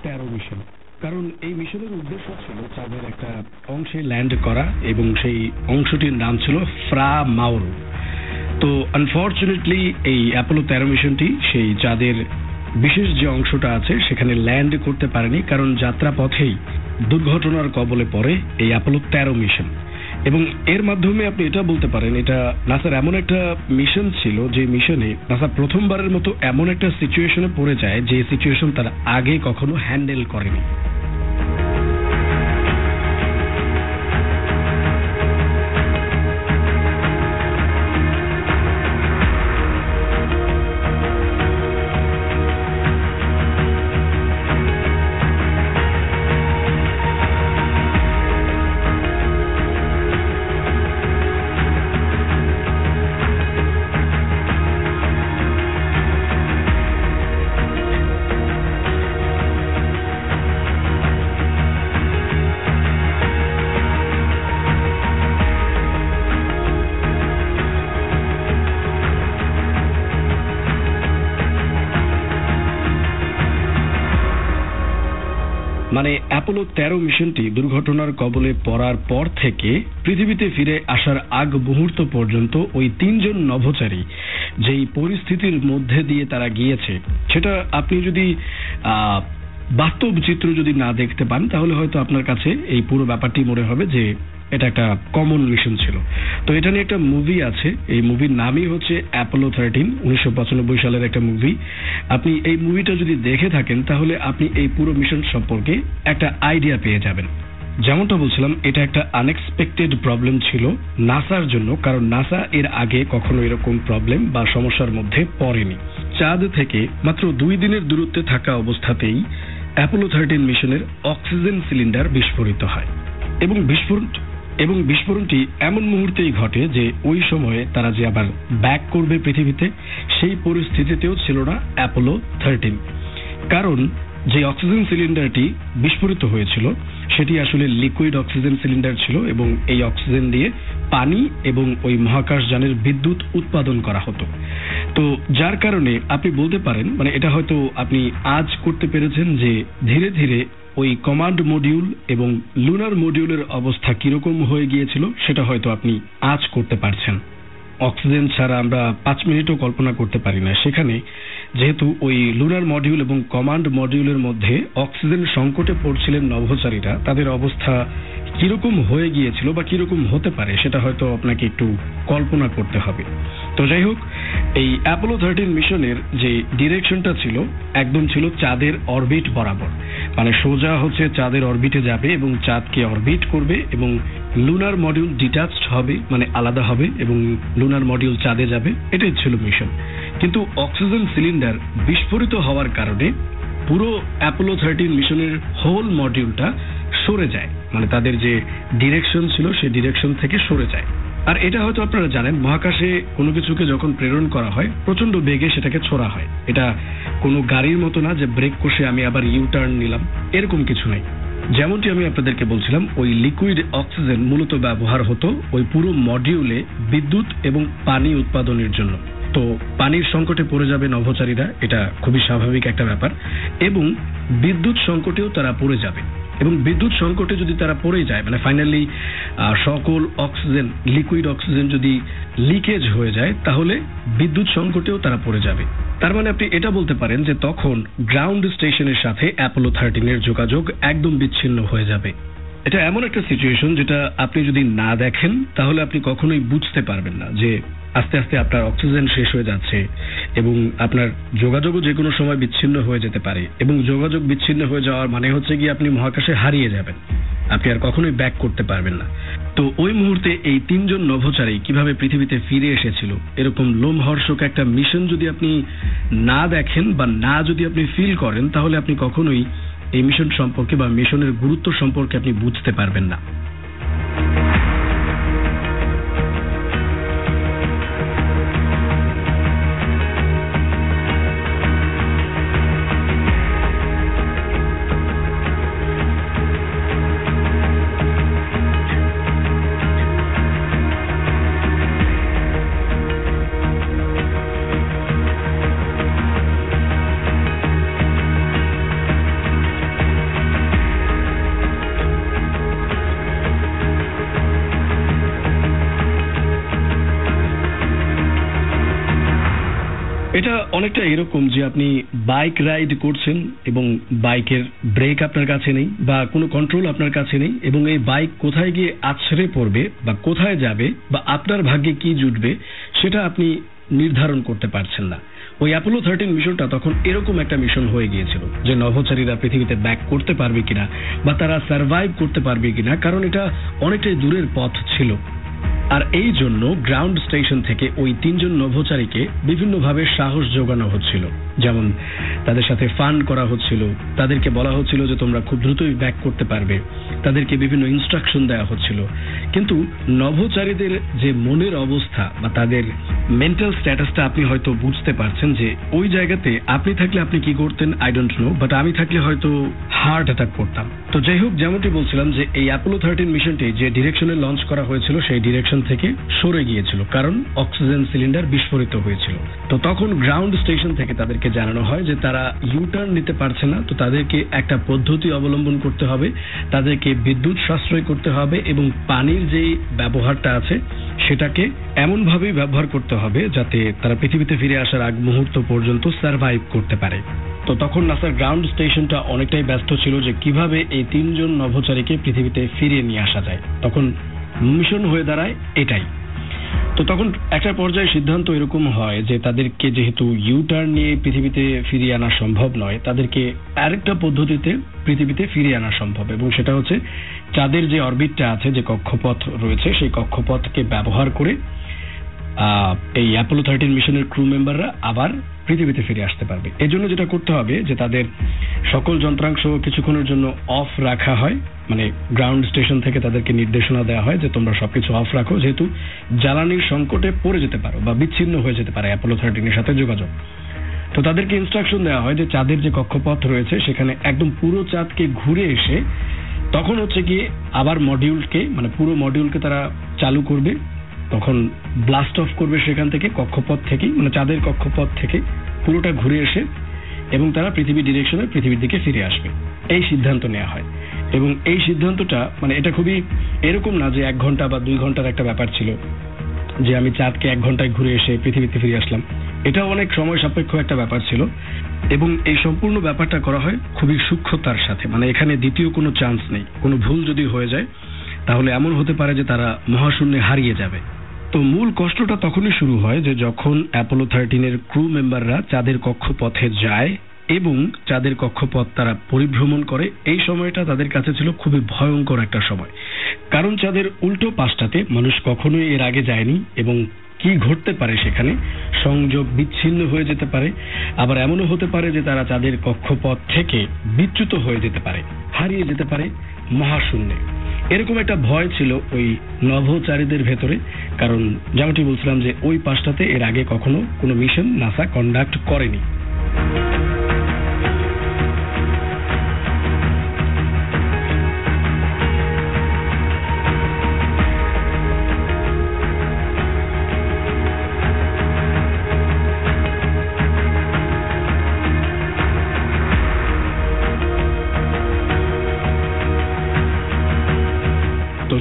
13 মিশন, কারণ এই মিশনের উদ্দেশ্য ছিল চাঁদের একটা অংশে ল্যান্ড করা, এবং সেই অংশটির নাম ছিল ফ্রা মাউরো। তো আনফর্চুনেটলি এই অ্যাপোলো 13 মিশনটি সেই চাঁদের বিশেষ যে অংশটা আছে সেখানে ল্যান্ড করতে পারেনি, কারণ যাত্রা পথেই দুর্ঘটনার কবলে পড়ে এই অ্যাপোলো 13 মিশন। এবং এর মাধ্যমে আপনি এটা বলতে পারেন এটা নাসার এমন একটা মিশন ছিল যে মিশনে নাসা প্রথমবারের মতো এমন একটা সিচুয়েশনে পড়ে যায় যে সিচুয়েশন তারা আগে কখনো হ্যান্ডেল করেনি। মানে অ্যাপোলো 13 মিশনটি দুর্ঘটনার কবলে পড়ার পর থেকে পৃথিবীতে ফিরে আসার আগ মুহূর্ত পর্যন্ত ওই 3 জন নভোচারী যেই পরিস্থিতির মধ্যে দিয়ে তারা গিয়েছে, সেটা আপনি যদি বাস্তব চিত্র যদি না দেখতে পান তাহলে হয়তো আপনার কাছে এই পুরো ব্যাপারটি মনে হবে যে এটা একটা কমন মিশন ছিল। তো এটা নিয়ে একটা মুভি আছে, এই মুভির নামই হচ্ছে অ্যাপোলো 13, 1995 সালের একটা মুভি। আপনি এই মুভিটা যদি দেখে থাকেন তাহলে আপনি এই পুরো মিশন সম্পর্কে একটা আইডিয়া পেয়ে যাবেন। যেমনটা বলছিলাম, এটা একটা আনএক্সপেক্টেড প্রবলেম ছিল নাসার জন্য, কারণ নাসা এর আগে কখনো এরকম প্রবলেম বা সমস্যার মধ্যে পড়েনি। চাঁদ থেকে মাত্র 2 দিনের দূরত্বে থাকা অবস্থাতেই অ্যাপোলো 13 মিশনের অক্সিজেন সিলিন্ডার বিস্ফোরিত হয়, এবং বিস্ফোরণটি এমন মুহূর্তেই ঘটে যে ওই সময়ে তারা যে আবার ব্যাক করবে পৃথিবীতে সেই পরিস্থিতিতেও ছিল না অ্যাপোলো 13, কারণ যে অক্সিজেন সিলিন্ডারটি বিস্ফোরিত হয়েছিল সেটি আসলে লিকুইড অক্সিজেন সিলিন্ডার ছিল এবং এই অক্সিজেন দিয়ে পানি এবং ওই মহাকাশযানের বিদ্যুৎ উৎপাদন করা হতো। তো যার কারণে আপনি বলতে পারেন, মানে এটা হয়তো আপনি আজ করতে পেরেছেন যে ধীরে ধীরে ওই কমান্ড মডিউল এবং লুনার মডিউলের অবস্থা কিরকম হয়ে গিয়েছিল সেটা হয়তো আপনি আজ করতে পারছেন। অক্সিজেন ছাড়া আমরা 5 মিনিটও কল্পনা করতে পারি না। সেখানে যেহেতু ওই লুনার মডিউল এবং কমান্ড মডিউলের মধ্যে অক্সিজেন সংকটে পড়ছিলেন নভোচারীরা, তাদের অবস্থা কিরকম হয়ে গিয়েছিল বা কিরকম হতে পারে সেটা হয়তো আপনাকে একটু কল্পনা করতে হবে। তো যাই হোক, এই অ্যাপোলো 13 মিশনের যে ডিরেকশনটা ছিল একদম ছিল চাঁদের অরবিট বরাবর, মানে সোজা হচ্ছে চাঁদের অরবিটে যাবে এবং চাঁদকে অরবিট করবে এবং লুনার মডিউল ডিটাচড হবে, মানে আলাদা হবে এবং লুনার মডিউল চাঁদে যাবে, এটাই ছিল মিশন। কিন্তু অক্সিজেন সিলিন্ডার বিস্ফোরিত হওয়ার কারণে পুরো অ্যাপোলো 13 মিশনের হোল মডিউলটা সরে যায়, মানে তাদের যে ডিরেকশন ছিল সেই ডিরেকশন থেকে সরে যায়। আর এটা হয়তো আপনারা জানেন, মহাকাশে কোনো কিছুকে যখন প্রেরণ করা হয় প্রচন্ড বেগে সেটাকে ছোড়া হয়। এটা কোনো গাড়ির মতো না যে ব্রেক কষে আমি আবার ইউ টার্ন নিলাম, এরকম কিছু নাই। যেমনটি আমি আপনাদেরকে বলছিলাম, ওই লিকুইড অক্সিজেন মূলত ব্যবহার হতো ওই পুরো মডিউলে বিদ্যুৎ এবং পানি উৎপাদনের জন্য। তো পানির সংকটে পড়ে যাবে নভোচারীরা, এটা খুবই স্বাভাবিক একটা ব্যাপার, এবং বিদ্যুৎ সংকটেও তারা পড়ে যাবে। এবং বিদ্যুৎ সংকটে যদি তারা পড়ে যায়, মানে ফাইনালি সকল অক্সিজেন, লিকুইড অক্সিজেন যদি লিকেজ হয়ে যায়, তাহলে বিদ্যুৎ সংকটেও তারা পড়ে যাবে। তার মানে আপনি এটা বলতে পারেন যে তখন গ্রাউন্ড স্টেশনের সাথে অ্যাপোলো 13 এর যোগাযোগ একদম বিচ্ছিন্ন হয়ে যাবে। এটা এমন একটা সিচুয়েশন যেটা আপনি যদি না দেখেন তাহলে আপনি কখনোই বুঝতে পারবেন না যে আস্তে আস্তে আপনার অক্সিজেন শেষ হয়ে যাচ্ছে এবং আপনার যোগাযোগও যে কোনো সময় বিচ্ছিন্ন হয়ে যেতে পারে। এবং যোগাযোগ বিচ্ছিন্ন হয়ে যাওয়ার মানে হচ্ছে কি আপনি মহাকাশে হারিয়ে যাবেন, আপনি আর কখনোই ব্যাক করতে পারবেন না। তো ওই মুহূর্তে এই 3 জন নভোচারী কিভাবে পৃথিবীতে ফিরে এসেছিল, এরকম লোমহর্ষক একটা মিশন যদি আপনি না দেখেন বা না যদি আপনি ফিল করেন, তাহলে আপনি কখনোই এই মিশন সম্পর্কে বা মিশনের গুরুত্ব সম্পর্কে আপনি বুঝতে পারবেন না। এটা অনেকটা এরকম যে আপনি বাইক রাইড করছেন এবং বাইকের ব্রেক আপনার কাছে নেই বা কোনো কন্ট্রোল আপনার কাছে নেই, এবং এই বাইক কোথায় গিয়ে আছড়ে পড়বে বা কোথায় যাবে বা আপনার ভাগ্যে কি জুটবে সেটা আপনি নির্ধারণ করতে পারছেন না। ওই অ্যাপোলো 13 মিশনটা তখন এরকম একটা মিশন হয়ে গিয়েছিল যে নভোচারীরা পৃথিবীতে ব্যাক করতে পারবে কিনা বা তারা সার্ভাইভ করতে পারবে কিনা, কারণ এটা অনেকটাই দূরের পথ ছিল। আর এই জন্য গ্রাউন্ড স্টেশন থেকে ওই 3 জন নভোচারীকে বিভিন্নভাবে সাহস যোগানো হচ্ছিল, যেমন তাদের সাথে ফান্ড করা হচ্ছিল, তাদেরকে বলা হচ্ছিল যে তোমরা খুব দ্রুতই ব্যাক করতে পারবে, তাদেরকে বিভিন্ন ইনস্ট্রাকশন দেওয়া হচ্ছিল। কিন্তু নভোচারীদের যে মনের অবস্থা বা তাদের মেন্টাল স্ট্যাটাসটা আপনি হয়তো বুঝতে পারছেন যে ওই জায়গাতে আপনি থাকলে আপনি কি করতেন আই ডোন্ট নো, বাট আমি থাকলে হয়তো হার্ট অ্যাটাক করতাম। তো যাই হোক, যেমনটি বলছিলাম যে এই অ্যাপোলো 13 মিশনটি যে ডিরেকশনে লঞ্চ করা হয়েছিল সেই ডিরেকশন থেকে সরে গিয়েছিল, কারণ অক্সিজেন সিলিন্ডার বিস্ফোরিত হয়েছিল। তো তখন গ্রাউন্ড স্টেশন থেকে তাদেরকে জানানো হয় যে তারা ইউটার্ন নিতে পারছে না, তো তাদেরকে একটা পদ্ধতি অবলম্বন করতে হবে, তাদেরকে বিদ্যুৎ সাশ্রয় করতে হবে এবং পানির যে ব্যবহারটা আছে সেটাকে এমনভাবেই ব্যবহার করতে হবে যাতে তারা পৃথিবীতে ফিরে আসার আগ মুহূর্ত পর্যন্ত সার্ভাইভ করতে পারে। তো তখন নাসার গ্রাউন্ড স্টেশনটা অনেকটাই ব্যস্ত ছিল যে কিভাবে এই 3 জন নভোচারীকে পৃথিবীতে ফিরিয়ে নিয়ে আসা যায়। তখন মিশন হয়ে দাঁড়ায় এটাই। তো তখন একটা পর্যায়ে সিদ্ধান্ত এরকম হয় যে তাদেরকে যেহেতু ইউ টার্ন নিয়ে পৃথিবীতে ফিরিয়ে আনা সম্ভব নয়, তাদেরকে আরেকটা পদ্ধতিতে পৃথিবীতে ফিরিয়ে আনা সম্ভব, এবং সেটা হচ্ছে চাঁদের যে অরবিটটা আছে, যে কক্ষপথ রয়েছে, সেই কক্ষপথকে ব্যবহার করে এই অ্যাপোলো 13 মিশনের ক্রু মেম্বাররা আবার পৃথিবীতে ফিরে আসতে পারবে। এই জন্য যেটা করতে হবে যে তাদের সকল যন্ত্রাংশ কিছুক্ষণের জন্য অফ রাখা হয়, মানে গ্রাউন্ড স্টেশন থেকে তাদেরকে নির্দেশনা দেওয়া হয় যে তোমরা সবকিছু অফ রাখো, যেহেতু জ্বালানির সংকটে পড়ে যেতে পারো বা বিচ্ছিন্ন হয়ে যেতে পারে অ্যাপোলো 13 এর সাথে যোগাযোগ। তো তাদেরকে ইনস্ট্রাকশন দেওয়া হয় যে চাঁদের যে কক্ষপথ রয়েছে সেখানে একদম পুরো চাঁদকে ঘুরে এসে তখন হচ্ছে গিয়ে আবার মডিউলকে মানে পুরো মডিউলকে তারা চালু করবে, তখন ব্লাস্ট অফ করবে সেখান থেকে কক্ষপথ থেকে মানে চাঁদের কক্ষপথ থেকে পুরোটা ঘুরে এসে এবং তারা পৃথিবীর ডিরেকশনে পৃথিবীর দিকে ফিরে আসবে, এই সিদ্ধান্ত নেওয়া হয়। এবং এই সিদ্ধান্তটা মানে এটা খুবই এরকম না যে 1 ঘন্টা বা 2 ঘন্টার একটা ব্যাপার ছিল যে আমি চাঁদকে 1 ঘন্টায় ঘুরে এসে পৃথিবীতে ফিরে আসলাম। এটা অনেক সময় সাপেক্ষ একটা ব্যাপার ছিল এবং এই সম্পূর্ণ ব্যাপারটা করা হয় খুবই সূক্ষ্মতার সাথে, মানে এখানে দ্বিতীয় কোনো চান্স নেই। কোনো ভুল যদি হয়ে যায় তাহলে এমন হতে পারে যে তারা মহাশূন্যে হারিয়ে যাবে। তো মূল কষ্টটা তখনই শুরু হয় যে যখন অ্যাপোলো 13-এর ক্রু মেম্বাররা চাঁদের কক্ষপথে যায় এবং চাঁদের কক্ষপথ তারা পরিভ্রমণ করে। এই সময়টা তাদের কাছে ছিল খুবই ভয়ঙ্কর একটা সময়, কারণ চাঁদের উল্টো পাশটাতে মানুষ কখনোই এর আগে যায়নি এবং কি ঘটতে পারে সেখানে, সংযোগ বিচ্ছিন্ন হয়ে যেতে পারে, আবার এমনও হতে পারে যে তারা চাঁদের কক্ষপথ থেকে বিচ্যুত হয়ে যেতে পারে, হারিয়ে যেতে পারে মহাশূন্যে। এরকম একটা ভয় ছিল ওই নভোচারীদের ভেতরে, কারণ যেমনটি বলছিলাম যে ওই পাশটাতে এর আগে কখনো কোনো মিশন নাসা কন্ডাক্ট করেনি।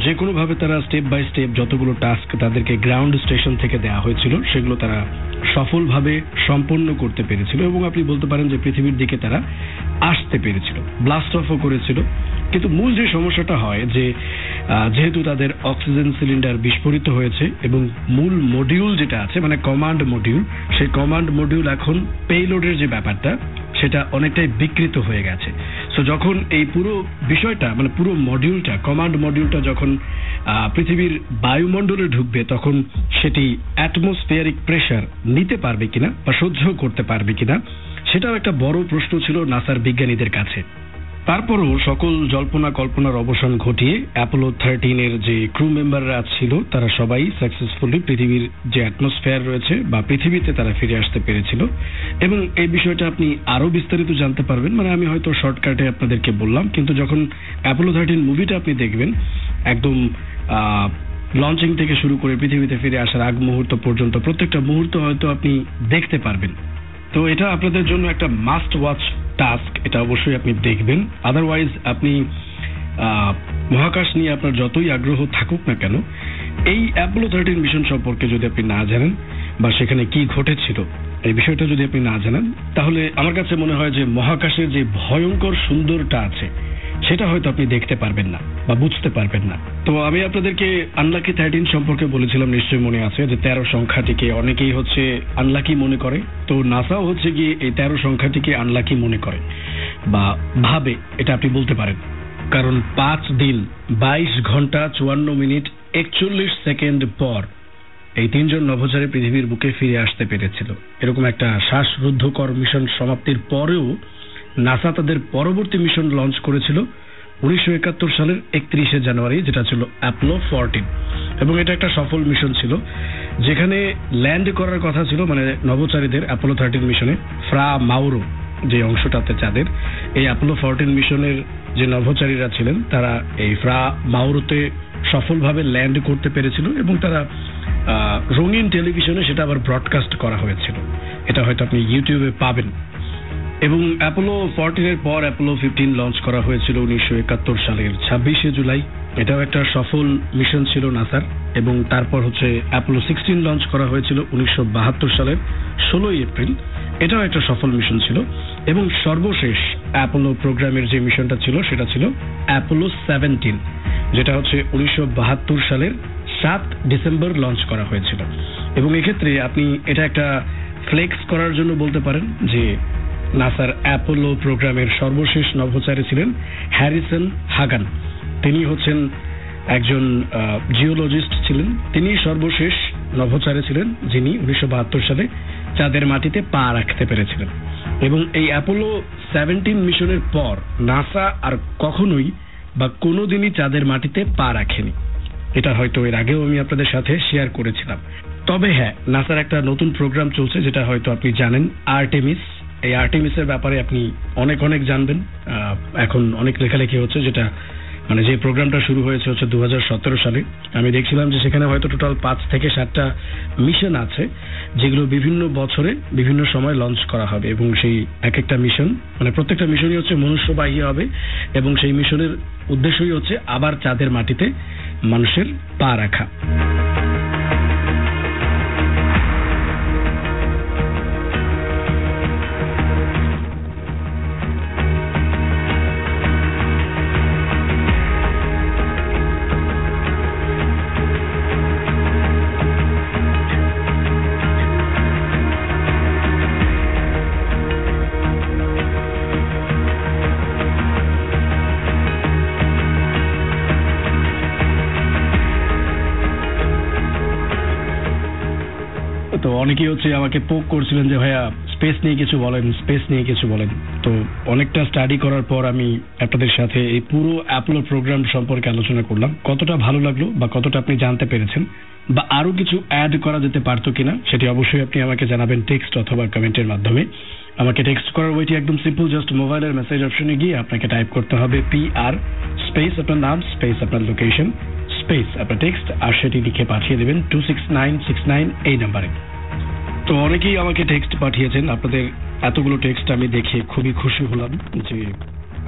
যে কোনো ভাবে তারা স্টেপ বাই স্টেপ যতগুলো টাস্ক তাদেরকে গ্রাউন্ড স্টেশন থেকে দেওয়া হয়েছিল সেগুলো তারা সফলভাবে সম্পন্ন করতে পেরেছিল এবং আপনি বলতে পারেন যে পৃথিবীর দিকে তারা আসতে পেরেছিল, ব্লাস্ট অফও করেছিল। কিন্তু মূল যে সমস্যাটা হয় যে যেহেতু তাদের অক্সিজেন সিলিন্ডার বিস্ফোরিত হয়েছে এবং মূল মডিউল যেটা আছে মানে কমান্ড মডিউল, সেই কমান্ড মডিউল এখন পেলোডের যে ব্যাপারটা সেটা অনেকটাই বিকৃত হয়ে গেছে। সো যখন এই পুরো বিষয়টা মানে পুরো মডিউলটা কমান্ড মডিউলটা যখন পৃথিবীর বায়ুমণ্ডলে ঢুকবে তখন সেটি অ্যাটমসফিয়ারিক প্রেসার নিতে পারবে কিনা বা সহ্য করতে পারবে কিনা সেটাও একটা বড় প্রশ্ন ছিল নাসার বিজ্ঞানীদের কাছে। তারপরও সকল জল্পনা কল্পনার অবসান ঘটিয়ে অ্যাপোলো 13-এর যে ক্রু মেম্বাররা ছিল তারা সবাই সাকসেসফুলি পৃথিবীর যে অ্যাটমসফিয়ার রয়েছে বা পৃথিবীতে তারা ফিরে আসতে পেরেছিল। এবং এই বিষয়টা আপনি আরো বিস্তারিত জানতে পারবেন, মানে আমি হয়তো শর্টকাটে আপনাদেরকে বললাম, কিন্তু যখন অ্যাপোলো 13 মুভিটা আপনি দেখবেন একদম লঞ্চিং থেকে শুরু করে পৃথিবীতে ফিরে আসার আগ মুহূর্ত পর্যন্ত প্রত্যেকটা মুহূর্ত হয়তো আপনি দেখতে পারবেন। তো এটা আপনাদের জন্য একটা মাস্ট ওয়াচ টাস্ক, এটা অবশ্যই আপনি দেখবেন। আদারওয়াইজ আপনি মহাকাশ নিয়ে আপনার যতই আগ্রহ থাকুক না কেন, এই অ্যাপোলো 13 মিশন সম্পর্কে যদি আপনি না জানেন বা সেখানে কি ঘটেছিল এই বিষয়টা যদি আপনি না জানেন, তাহলে আমার কাছে মনে হয় যে মহাকাশের যে ভয়ঙ্কর সুন্দরটা আছে সেটা হয়তো আপনি দেখতে পারবেন না বা বুঝতে পারবেন না। তো আমি আপনাদেরকে আনলাকি 13 সম্পর্কে বলেছিলাম, নিশ্চয়ই মনে আছে, যে 13 সংখ্যাটিকে অনেকেই হচ্ছে আনলাকি মনে করে। তো নাসাও হচ্ছে গিয়ে এই 13 সংখ্যাটিকে আনলাকি মনে করে বা ভাবে, এটা আপনি বলতে পারেন। কারণ 5 দিন 22 ঘন্টা 54 মিনিট 41 সেকেন্ড পর এই 3 জন নভোচারী পৃথিবীর বুকে ফিরে আসতে পেরেছিল। এরকম একটা শ্বাসরুদ্ধকর মিশন সমাপ্তির পরেও নাসা তাদের পরবর্তী মিশন লঞ্চ করেছিল 1971 সালের 31শে জানুয়ারি, যেটা ছিল অ্যাপোলো 14। এবং এটা একটা সফল মিশন ছিল যেখানে ল্যান্ড করার কথা ছিল মানে নভোচারীদের অ্যাপোলো 13 মিশনে ফ্রা মাউরো যে অংশটাতে চাঁদের, এই অ্যাপোলো 14 মিশনের যে নভোচারীরা ছিলেন তারা এই ফ্রা মাউরোতে সফলভাবে ল্যান্ড করতে পেরেছিল এবং তারা রঙিন টেলিভিশনে সেটা আবার ব্রডকাস্ট করা হয়েছিল। এটা হয়তো আপনি ইউটিউবে পাবেন। এবং অ্যাপোলো 14-এর পর অ্যাপোলো 15 লঞ্চ করা হয়েছিল 1971 সালের 26শে জুলাই। এটাও একটা সফল মিশন ছিল নাসার। এবং তারপর হচ্ছে অ্যাপোলো 16 লঞ্চ করা হয়েছিল 1972 সালের 16ই এপ্রিল। এটাও একটা সফল মিশন ছিল। এবং সর্বশেষ অ্যাপোলো প্রোগ্রামের যে মিশনটা ছিল সেটা ছিল অ্যাপোলো 17, যেটা হচ্ছে 1972 সালের 7 ডিসেম্বর লঞ্চ করা হয়েছিল। এবং এক্ষেত্রে আপনি এটা একটা ফ্লেক্স করার জন্য বলতে পারেন যে নাসার অ্যাপোলো প্রোগ্রামের সর্বশেষ নভোচারী ছিলেন হ্যারিসন হাগান। তিনি হচ্ছেন একজন জিওলজিস্ট ছিলেন। তিনি সর্বশেষ নভোচারী ছিলেন যিনি 1972 সালে চাঁদের মাটিতে পা রাখতে পেরেছিলেন। এবং এই অ্যাপোলো 17 মিশনের পর নাসা আর কখনোই বা কোনোদিনই চাঁদের মাটিতে পা রাখেনি। এটা হয়তো এর আগেও আমি আপনাদের সাথে শেয়ার করেছিলাম। তবে হ্যাঁ, নাসার একটা নতুন প্রোগ্রাম চলছে যেটা হয়তো আপনি জানেন, আর্টেমিস। এই আর্টেমিসের ব্যাপারে আপনি অনেক অনেক জানবেন। এখন অনেক লেখালেখি হচ্ছে, যেটা মানে যে প্রোগ্রামটা শুরু হয়েছে হচ্ছে 2017 সালে। আমি দেখছিলাম যে সেখানে হয়তো টোটাল 5 থেকে 7টা মিশন আছে, যেগুলো বিভিন্ন বছরে বিভিন্ন সময় লঞ্চ করা হবে, এবং সেই এক একটা মিশন মানে প্রত্যেকটা মিশনই হচ্ছে মনুষ্যবাহী হবে, এবং সেই মিশনের উদ্দেশ্যই হচ্ছে আবার চাঁদের মাটিতে মানুষের পা রাখা। তো অনেকেই হচ্ছে আমাকে পোক করছিলেন যে ভাইয়া স্পেস নিয়ে কিছু বলেন। তো অনেকটা স্টাডি করার পর আমি আপনাদের সাথে এই পুরো অ্যাপোলো প্রোগ্রাম সম্পর্কে আলোচনা করলাম। কতটা ভালো লাগলো বা কতটা আপনি জানতে পেরেছেন, বা আরো কিছু অ্যাড করা যেতে পারতো কিনা, সেটি অবশ্যই আপনি আমাকে জানাবেন টেক্সট অথবা কমেন্টের মাধ্যমে। আমাকে টেক্সট করার ওইটি একদম সিম্পল, জাস্ট মোবাইলের মেসেজ অপশনে গিয়ে আপনাকে টাইপ করতে হবে PR স্পেস আপনার নাম স্পেস আপনার লোকেশন স্পেস আপনার টেক্সট, আর সেটি লিখে পাঠিয়ে দেবেন 26969 এই নাম্বারে। তো অনেকেই আমাকে টেক্সট পাঠিয়েছেন। আপনাদের এতগুলো টেক্সট আমি দেখে খুবই খুশি হলাম যে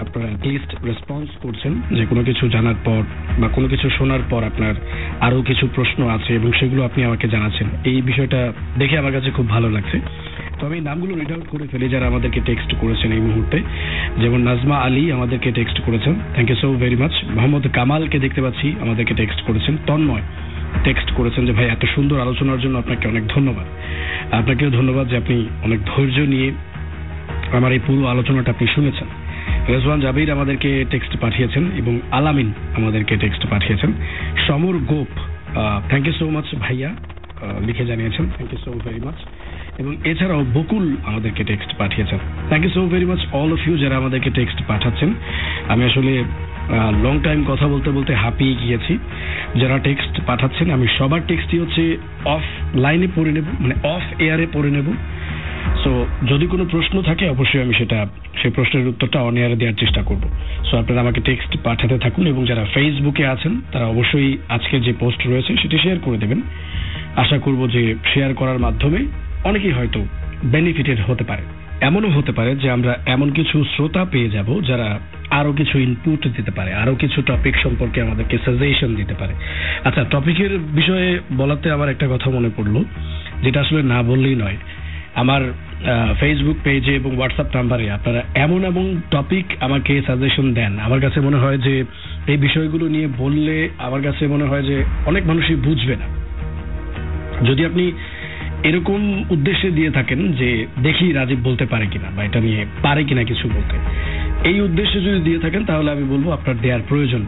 আপনারা অ্যাটলিস্ট রেসপন্স করছেন, যে কোনো কিছু জানার পর বা কোনো কিছু শোনার পর আপনার আরো কিছু প্রশ্ন আছে এবং সেগুলো আপনি আমাকে জানাচ্ছেন। এই বিষয়টা দেখে আমার কাছে খুব ভালো লাগছে। তো আমি নামগুলো রিড আউট করে ফেলি যারা আমাদেরকে টেক্সট করেছেন এই মুহূর্তে। যেমন নাজমা আলী আমাদেরকে টেক্সট করেছেন, thank you so very much. Mohammad কামালকে দেখতে পাচ্ছি আমাদেরকে টেক্সট করেছেন। তন্ময় টেক্সট করেছেন যে ভাই এত সুন্দর আলোচনার জন্য আপনাকে অনেক ধন্যবাদ। আপনাকেও ধন্যবাদ যে আপনি অনেক ধৈর্য নিয়ে আমার এই পুরো আলোচনাটা আপনি শুনেছেন। রেজওয়ান জাবির আমাদেরকে টেক্সট পাঠিয়েছেন এবং আলামিন আমাদেরকে টেক্সট পাঠিয়েছেন। Samar Gop thank you so much ভাইয়া, লিখে জানিয়েছেন, thank you so very much. এবং এছাড়াও বকুল আমাদেরকে টেক্সট পাঠিয়েছেন। Thank you so very much all of you যারা আমাদেরকে টেক্সট পাঠাচ্ছেন। আমি আসলে লং টাইম কথা বলতে বলতে হাঁপিয়ে গিয়েছি। যারা টেক্সট পাঠাচ্ছেন আমি সবার টেক্সটই হচ্ছে অফ লাইনে পড়ে নেব, মানে অফ এয়ারে পড়ে নেব। সো যদি কোনো প্রশ্ন থাকে অবশ্যই আমি সেই প্রশ্নের উত্তরটা অন এয়ারে দেওয়ার চেষ্টা করব। সো আপনারা আমাকে টেক্সট পাঠাতে থাকুন, এবং যারা ফেসবুকে আছেন তারা অবশ্যই আজকের যে পোস্ট রয়েছে সেটি শেয়ার করে দেবেন। আশা করব যে শেয়ার করার মাধ্যমে অনেকেই হয়তো বেনিফিটেড হতে পারে। এমনও হতে পারে যে আমরা এমন কিছু শ্রোতা পেয়ে যাব যারা আরো কিছু ইনপুট দিতে পারে, আরো কিছু টপিক সম্পর্কে আমাদেরকে সাজেশন দিতে পারে। আচ্ছা, টপিকের বিষয়ে বলাতে আমার একটা কথা মনে পড়লো, যেটা আসলে না বললেই নয়। আমার ফেসবুক পেজে এবং হোয়াটসঅ্যাপ নাম্বারে আপনারা এমন এমন টপিক আমাকে সাজেশন দেন, আমার কাছে মনে হয় যে এই বিষয়গুলো নিয়ে বললে আমার কাছে মনে হয় যে অনেক মানুষই বুঝবে না। যদি আপনি এরকম উদ্দেশ্যে দিয়ে থাকেন যে দেখি রাজীব বলতে পারে কিনা, বা এটা নিয়ে পারে কিনা কিছু বলতে, এই উদ্দেশ্যে যদি দিয়ে থাকেন তাহলে আমি বলবো আপনার দেওয়ার প্রয়োজন।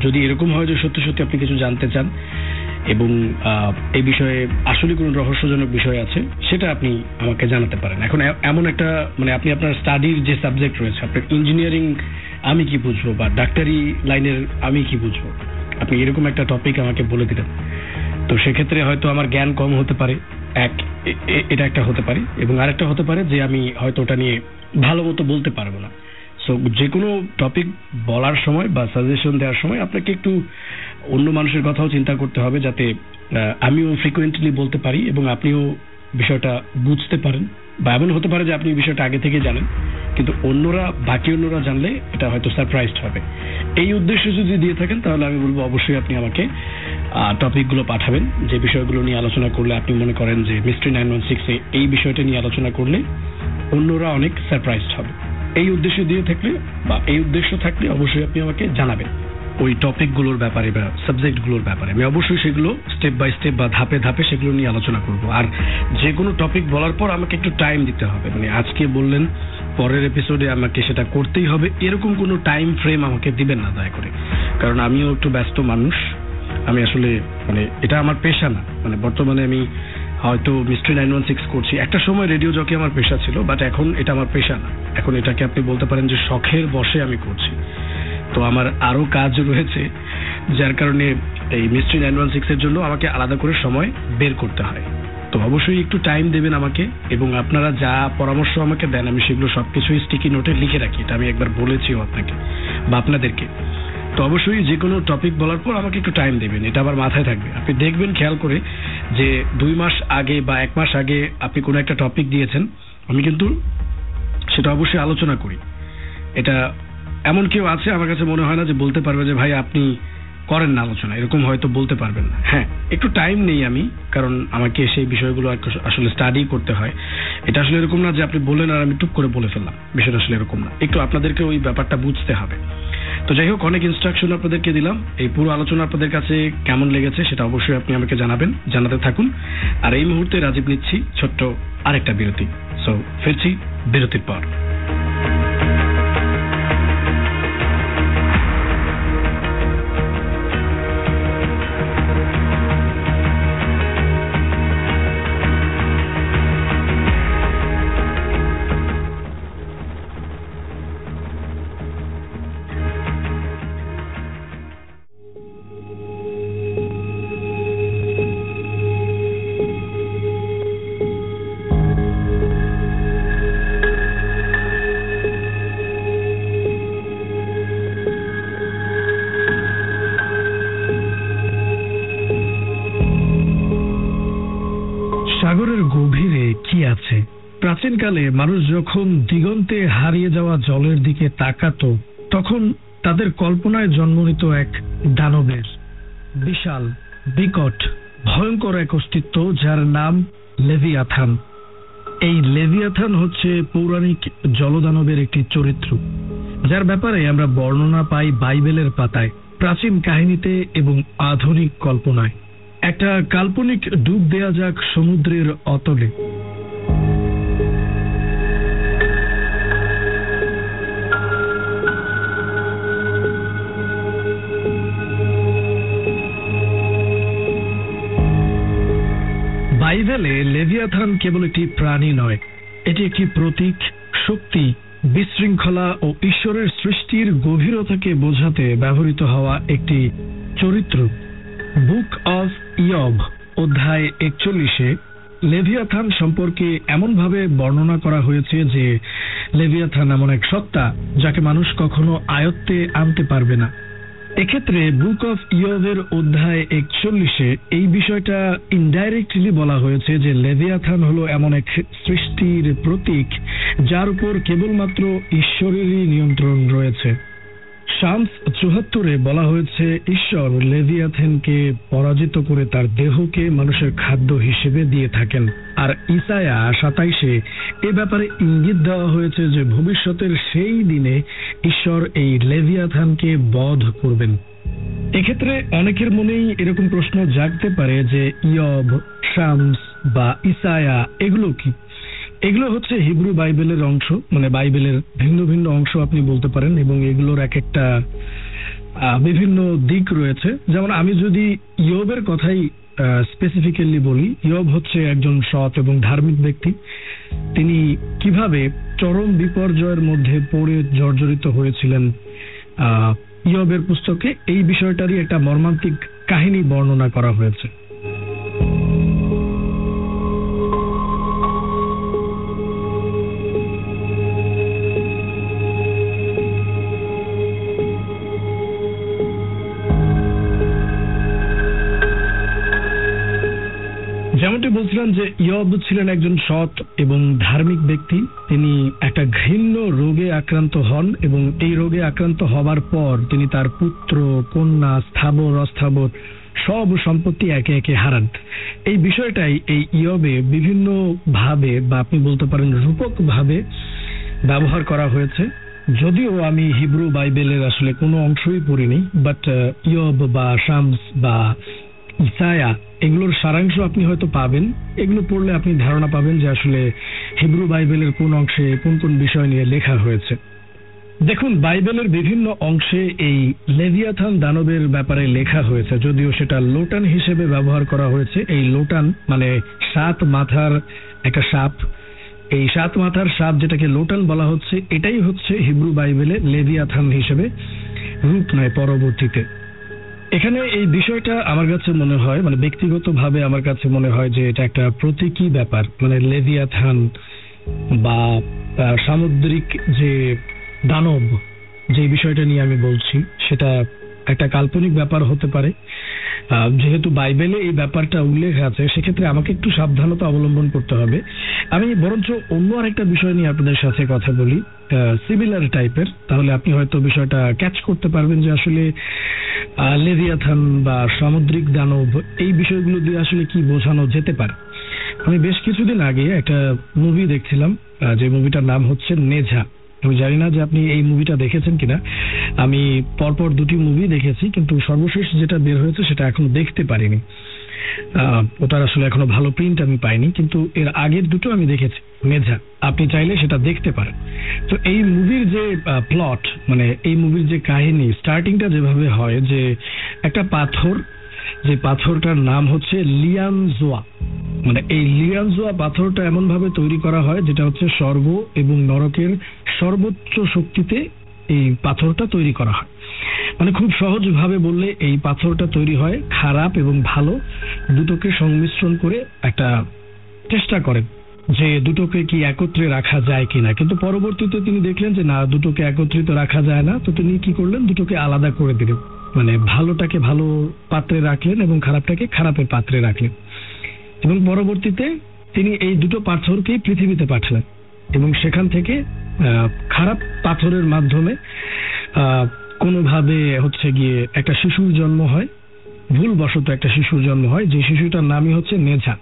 যদি এরকম হয় যে সত্যি সত্যি আপনি কিছু জানতে চান এবং এই বিষয়ে আসলে কোনো রহস্যজনক বিষয় আছে, সেটা আপনি আমাকে জানাতে পারেন। এখন এমন একটা মানে আপনি আপনার স্টাডির যে সাবজেক্ট রয়েছে, আপনার ইঞ্জিনিয়ারিং আমি কি বুঝবো বা ডাক্তারি লাইনের আমি কি বুঝবো, আপনি এরকম একটা টপিক আমাকে বলে দিলেন। তো সেক্ষেত্রে হয়তো আমার জ্ঞান কম হতে পারে, এটা একটা হতে পারে, এবং আরেকটা হতে পারে যে আমি হয়তো ওটা নিয়ে ভালো মতো বলতে পারবো না। সো যে কোনো টপিক বলার সময় বা সাজেশন দেওয়ার সময় আপনাকে একটু অন্য মানুষের কথাও চিন্তা করতে হবে, যাতে আমিও ফ্রিকোয়েন্টলি বলতে পারি এবং আপনিও বিষয়টা বুঝতে পারেন। বা এমন হতে পারে যে আপনি বিষয়টা আগে থেকে জানেন, কিন্তু বাকি অন্যরা জানলে এটা হয়তো সারপ্রাইজড হবে। এই উদ্দেশ্যে যদি দিয়ে থাকেন তাহলে আমি বলবো অবশ্যই আপনি আমাকে টপিকগুলো পাঠাবেন, যে বিষয়গুলো নিয়ে আলোচনা করলে আপনি মনে করেন যে মিস্ট্রি 916 এই বিষয়টা নিয়ে আলোচনা করলে অন্যরা অনেক সারপ্রাইজড হবে। এই উদ্দেশ্য দিয়ে থাকলে বা এই উদ্দেশ্য থাকলে অবশ্যই আপনি আমাকে জানাবেন ওই টপিকগুলোর ব্যাপারে বা সাবজেক্টগুলোর ব্যাপারে। আমি অবশ্যই সেগুলো স্টেপ বাই স্টেপ বা ধাপে ধাপে সেগুলো নিয়ে আলোচনা করব। আর যে কোনো টপিক বলার পর আমাকে একটু টাইম দিতে হবে, মানে আজকে বললেন পরের এপিসোডে আমাকে সেটা করতেই হবে, এরকম কোনো টাইম ফ্রেম আমাকে দিবেন না দয়া করে, কারণ আমিও একটু ব্যস্ত মানুষ। আমি আসলে মানে এটা আমার পেশা না, মানে বর্তমানে আমি হয়তো মিস্ট্রি 916 করছি, একটা সময় রেডিও জকি আমার পেশা ছিল, বাট এখন এটা আমার পেশা না। এখন এটাকে আপনি বলতে পারেন যে শখের বশে আমি করছি। তো আমার আরো কাজ রয়েছে, যার কারণে এই মিস্ট্রি 916 এর জন্য আমাকে আলাদা করে সময় বের করতে হয়। তো অবশ্যই একটু টাইম দেবেন আমাকে, এবং আপনারা যা পরামর্শ আমাকে দেন আমি সেগুলো সবকিছুই স্টিকি নোটে লিখে রাখি। এটা আমি একবার বলেছিও আপনাকে বা আপনাদেরকে। তো অবশ্যই যে কোনো টপিক বলার পর আমাকে একটু টাইম দেবেন, এটা আবার মাথায় থাকবে। আপনি দেখবেন খেয়াল করে যে 2 মাস আগে বা 1 মাস আগে আপনি কোনো একটা টপিক দিয়েছেন, আমি কিন্তু সেটা অবশ্যই আলোচনা করি। এটা এমন কেউ আছে আমার কাছে মনে হয় না যে বলতে পারবে যে ভাই আপনি করেন না আলোচনা, এরকম হয়তো বলতে পারবেন না। হ্যাঁ, একটু টাইম নেই আমি, কারণ আমাকে সেই বিষয়গুলো আসলে স্টাডি করতে হয়। এটা আসলে এরকম না যে আপনি বলেন আর আমি টুক করে বলে ফেললাম, বিষয়টা আসলে এরকম না। একটু আপনাদেরকে ওই ব্যাপারটা বুঝতে হবে। তো যাই হোক, অনেক ইনস্ট্রাকশন আপনাদেরকে দিলাম। এই পুরো আলোচনা আপনাদের কাছে কেমন লেগেছে সেটা অবশ্যই আপনি আমাকে জানাবেন, জানাতে থাকুন। আর এই মুহূর্তে রাজীব নিচ্ছি ছোট্ট আরেকটা বিরতি। সো ফিরছি বিরতির পর। সাগরের গভীরে কি আছে? প্রাচীনকালে মানুষ যখন দিগন্তে হারিয়ে যাওয়া জলের দিকে তাকাতো, তখন তাদের কল্পনায় জন্ম নিত এক দানবের, বিশাল, বিকট, ভয়ঙ্কর এক অস্তিত্ব যার নাম লেভিয়াথান। এই লেভিয়াথান হচ্ছে পৌরাণিক জলদানবের একটি চরিত্র, যার ব্যাপারে আমরা বর্ণনা পাই বাইবেলের পাতায়, প্রাচীন কাহিনীতে এবং আধুনিক কল্পনায়। একটা কাল্পনিক ডুব দেয়া যাক সমুদ্রের অতলে। বাইবেলে লেভিয়াথান কেবল একটি প্রাণী নয়, এটি একটি প্রতীক, শক্তি, বিশৃঙ্খলা ও ঈশ্বরের সৃষ্টির গভীরতাকে বোঝাতে ব্যবহৃত হওয়া একটি চরিত্র। বুক অফ ইয়ব অধ্যায় 41-এ লেভিয়াথান সম্পর্কে এমনভাবে বর্ণনা করা হয়েছে যে লেভিয়াথান এমন এক সত্তা যাকে মানুষ কখনো আয়ত্তে আনতে পারবে না। এক্ষেত্রে বুক অফ ইয়বের অধ্যায় 41-এ এই বিষয়টা ইনডাইরেক্টলি বলা হয়েছে যে লেভিয়াথান হলো এমন এক সৃষ্টির প্রতীক যার উপর কেবলমাত্র ঈশ্বরেরই নিয়ন্ত্রণ রয়েছে। শামস 74-এ বলা হয়েছে ঈশ্বর লেভিয়াথানকে পরাজিত করে তার দেহকে মানুষের খাদ্য হিসেবে দিয়ে থাকেন। আর ইসায়া 27-এ এ ব্যাপারে ইঙ্গিত দেওয়া হয়েছে যে ভবিষ্যতের সেই দিনে ঈশ্বর এই লেভিয়াথানকে বধ করবেন। এক্ষেত্রে অনেকের মনেই এরকম প্রশ্ন জাগতে পারে যে ইয়ব, শামস বা ইসায়া এগুলো কি? এগুলো হচ্ছে হিব্রু বাইবেলের অংশ, মানে বাইবেলের ভিন্ন ভিন্ন অংশ আপনি বলতে পারেন, এবং এগুলোর এক একটা বিভিন্ন দিক রয়েছে। যেমন আমি যদি ইয়বের কথাই স্পেসিফিক্যালি বলি, ইয়ব হচ্ছে একজন সৎ এবং ধার্মিক ব্যক্তি। তিনি কিভাবে চরম বিপর্যয়ের মধ্যে পড়ে জর্জরিত হয়েছিলেন, ইয়বের পুস্তকে এই বিষয়টারই একটা মর্মান্তিক কাহিনী বর্ণনা করা হয়েছে। যেমনটি বলছিলাম যে ইয়ব ছিলেন একজন সৎ এবং ধার্মিক ব্যক্তি। তিনি একটা ঘৃণ্য রোগে আক্রান্ত হন এবং এই রোগে আক্রান্ত হবার পর তিনি তার পুত্র, কন্যা, স্থাবর অস্থাবর সব সম্পত্তি একে একে হারান। এই বিষয়টাই এই ইয়বে বিভিন্ন ভাবে বা আপনি বলতে পারেন রূপক ভাবে ব্যবহার করা হয়েছে। যদিও আমি হিব্রু বাইবেলের আসলে কোনো অংশই পড়িনি, বাট ইয়ব বা শামস বা ইসায়া এগুলোর সারাংশ আপনি হয়তো পাবেন। এগুলো পড়লে আপনি ধারণা পাবেন যে আসলে হিব্রু বাইবেলের কোন অংশে কোন কোন বিষয় নিয়ে লেখা হয়েছে। দেখুন, বাইবেলের বিভিন্ন অংশে এই লেভিয়াথান দানবের ব্যাপারে লেখা হয়েছে, যদিও সেটা লোটান হিসেবে ব্যবহার করা হয়েছে। এই লোটান মানে 7 মাথার একটা সাপ। এই 7 মাথার সাপ যেটাকে লোটান বলা হচ্ছে, এটাই হচ্ছে হিব্রু বাইবেলে লেভিয়াথান হিসেবে রূপ নেয় পরবর্তীতে। এখানে এই বিষয়টা আমার কাছে মনে হয়, মানে ব্যক্তিগতভাবে আমার কাছে মনে হয় যে এটা একটা প্রতীকী ব্যাপার। মানে লেভিয়াথান বা সামুদ্রিক যে দানব, যে বিষয়টা নিয়ে আমি বলছি সেটা একটা কাল্পনিক ব্যাপার হতে পারে। যেহেতু বাইবেলে এই ব্যাপারটা উল্লেখ আছে, সেক্ষেত্রে আমাকে একটু সাবধানতা অবলম্বন করতে হবে। আমি বরঞ্চ অন্য আরেকটা বিষয় নিয়ে আপনাদের সাথে কথা বলি, সিমিলার টাইপের, তাহলে আপনি হয়তো বিষয়টা ক্যাচ করতে পারবেন যে আসলে লেভিয়াথান বা সামুদ্রিক দানব এই বিষয়গুলো দিয়ে আসলে কি বোঝানো যেতে পারে। আমি বেশ কিছুদিন আগে একটা মুভি দেখছিলাম, যে মুভিটার নাম হচ্ছে নেঝা। আমি জানি না যে আপনি এই মুভিটা দেখেছেন কিনা। আমি পরপর দুটি মুভি দেখেছি, কিন্তু সর্বশেষ যেটা বের হয়েছে সেটা এখনো দেখতে পারিনি। ওটার আসলে এখনো ভালো প্রিন্ট আমি পাইনি, কিন্তু এর আগের দুটো আমি দেখেছি। মেঝা, আপনি চাইলে সেটা দেখতে পারেন। তো এই মুভির যে প্লট, মানে এই মুভির যে কাহিনী, স্টার্টিংটা যেভাবে হয় যে একটা পাথর, যে পাথরটার নাম হচ্ছে লিয়ানজোয়া। মানে এই লিয়ানজোয়া পাথরটা এমন ভাবে তৈরি করা হয় যেটা হচ্ছে স্বর্গ এবং নরকের সর্বোচ্চ শক্তিতে এই পাথরটা তৈরি করা হয়। মানে খুব সহজ ভাবে বললে এই পাথরটা তৈরি হয় খারাপ এবং ভালো দুটোকে সংমিশ্রণ করে একটা চেষ্টা করেন যে দুটোকে কি একত্রে রাখা যায় কিনা, কিন্তু পরবর্তীতে তিনি দেখলেন যে না, দুটোকে একত্রিত রাখা যায় না। তো তিনি কি করলেন, দুটোকে আলাদা করে দিলেন। মানে ভালোটাকে ভালো পাত্রে রাখলেন এবং খারাপটাকে খারাপের পাত্রে রাখলেন, এবং পরবর্তীতে তিনি এই দুটো পাথরকেই পৃথিবীতে পাঠালেন এবং সেখান থেকে খারাপ পাথরের মাধ্যমে কোনোভাবে হচ্ছে গিয়ে একটা শিশুর জন্ম হয়। ভুলবশত একটা শিশুর জন্ম হয়, যে শিশুটার নামই হচ্ছে নেঝা,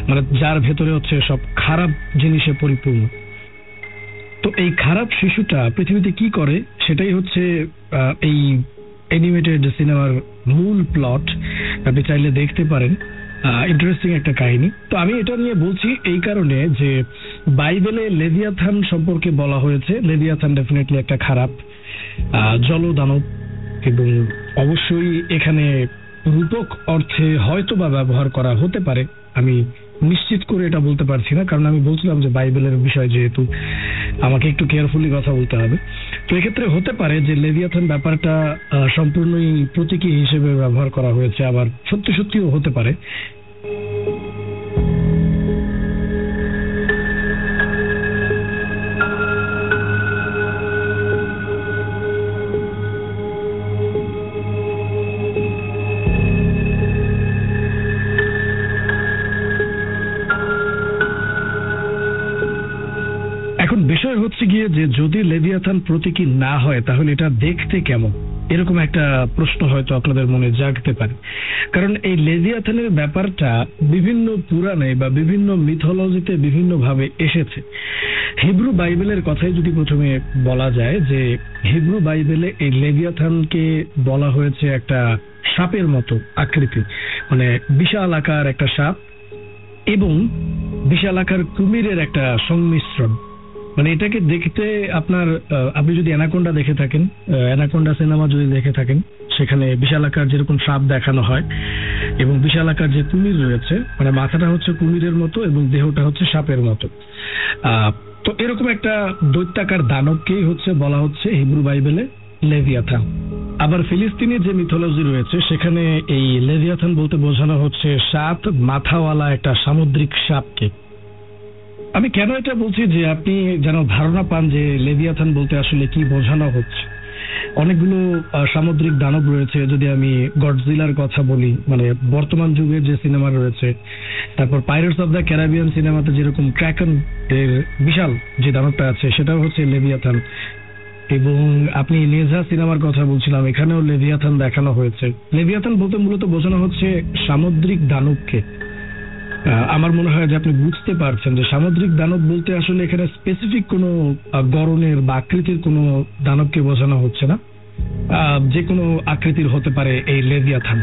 মানে যার ভেতরে হচ্ছে সব খারাপ জিনিসে পরিপূর্ণ। তো এই খারাপ শিশুটা পৃথিবীতে কি করে সেটাই হচ্ছে এই অ্যানিমেটেড সিনেমার মূল প্লট। আপনি চাইলে দেখতে পারেন, ইন্টারেস্টিং একটা কাহিনী। তো আমি এটা নিয়ে বলছি এই কারণে যে বাইবেলে লেভিয়াথান সম্পর্কে বলা হয়েছে, লেভিয়াথান ডেফিনেটলি একটা খারাপ জলদানব, এবং অবশ্যই এখানে রূপক অর্থে হয়তো বা ব্যবহার করা হতে পারে। আমি নিশ্চিত করে এটা বলতে পারছি না, কারণ আমি বলছিলাম যে বাইবেলের বিষয় যেহেতু আমাকে একটু কেয়ারফুলি কথা বলতে হবে। তো এক্ষেত্রে হতে পারে যে লেভিয়াথান ব্যাপারটা সম্পূর্ণই প্রতীকী হিসেবে ব্যবহার করা হয়েছে, আবার সত্যি সত্যিও হতে পারে। এখন বিষয় হচ্ছে গিয়ে যে যদি লেভিয়াথান প্রতীকী না হয় তাহলে এটা দেখতে কেমন, এরকম একটা প্রশ্ন হয়তো আপনাদের মনে জাগতে পারে। কারণ এই লেভিয়াথানের ব্যাপারটা বিভিন্ন পুরাণে বা বিভিন্ন মিথোলজিতে বিভিন্ন ভাবে এসেছে। হিব্রু বাইবেলের কথাই যদি প্রথমে বলা যায়, যে হিব্রু বাইবেলে এই লেভিয়াথানকে বলা হয়েছে একটা সাপের মতো আকৃতি, মানে বিশাল আকার একটা সাপ এবং বিশাল আকার কুমিরের একটা সংমিশ্রণ। মানে এটাকে দেখতে আপনি যদি অ্যানাকোন্ডা দেখে থাকেন, অ্যানাকোন্ডা সিনেমা যদি দেখে থাকেন, সেখানে বিশাল আকার যেরকম সাপ দেখানো হয় এবং বিশাল আকার যে কুমির রয়েছে, মানে মাথাটা হচ্ছে কুমিরের মতো এবং দেহটা হচ্ছে সাপের মতো। তো এরকম একটা দৈত্যাকার দানবকেই হচ্ছে বলা হচ্ছে হিব্রু বাইবেলে লেভিয়াথান। আবার ফিলিস্তিনি যে মিথোলজি রয়েছে সেখানে এই লেভিয়াথান বলতে বোঝানো হচ্ছে 7 মাথাওয়ালা একটা সামুদ্রিক সাপকে। আমি কেন এটা বলছি যে আপনি যেন ধারণা পান যে লেভিয়াথান বলতে আসলে কি বোঝানো হচ্ছে। অনেকগুলো সামুদ্রিক দানব রয়েছে। যদি আমি গডজিলার কথা বলি, মানে বর্তমান যুগের যে সিনেমা রয়েছে, তারপর পাইরেটস অফ দ্য ক্যারিবিয়ান সিনেমাতে যেরকম ক্র্যাকেন এর বিশাল যে দানবটা আছে সেটাও হচ্ছে লেভিয়াথান, এবং আপনি নেঝা সিনেমার কথা বলছিলাম, এখানেও লেভিয়াথান দেখানো হয়েছে। লেভিয়াথান বলতে মূলত বোঝানো হচ্ছে সামুদ্রিক দানবকে। আমার মনে হয় যে আপনি বুঝতে পারছেন যে সামুদ্রিক দানব বলতে আসলে এখানে স্পেসিফিক কোনো গড়নের বা আকৃতির কোনো দানবকে বোঝানো হচ্ছে না, যে কোনো আকৃতির হতে পারে এই লেভিয়াথান।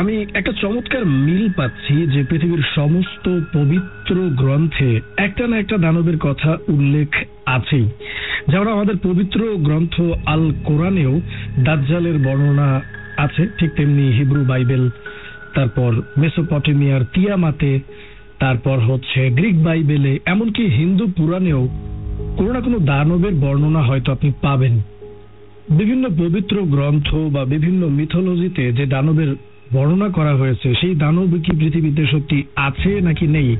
আমি একটা চমৎকার মিল পাচ্ছি যে পৃথিবীর সমস্ত পবিত্র গ্রন্থে একটা না একটা দানবের কথা উল্লেখ আছেই। যেমন আমাদের পবিত্র গ্রন্থ আল কোরআনেও দাজ্জালের বর্ণনা আছে, ঠিক তেমনি হিব্রু বাইবেল, তারপর মেসোপটেমিয়ার তিয়ামাতে, তারপর হচ্ছে গ্রিক বাইবেলে, এমনকি হিন্দু পুরাণেও কোনো না কোনো দানবের বর্ণনা হয়তো আপনি পাবেন। বিভিন্ন পবিত্র গ্রন্থ বা বিভিন্ন মিথোলজিতে যে দানবের বর্ণনা করা হয়েছে, সেই দানব কি পৃথিবীতে সত্যি আছে নাকি নেই,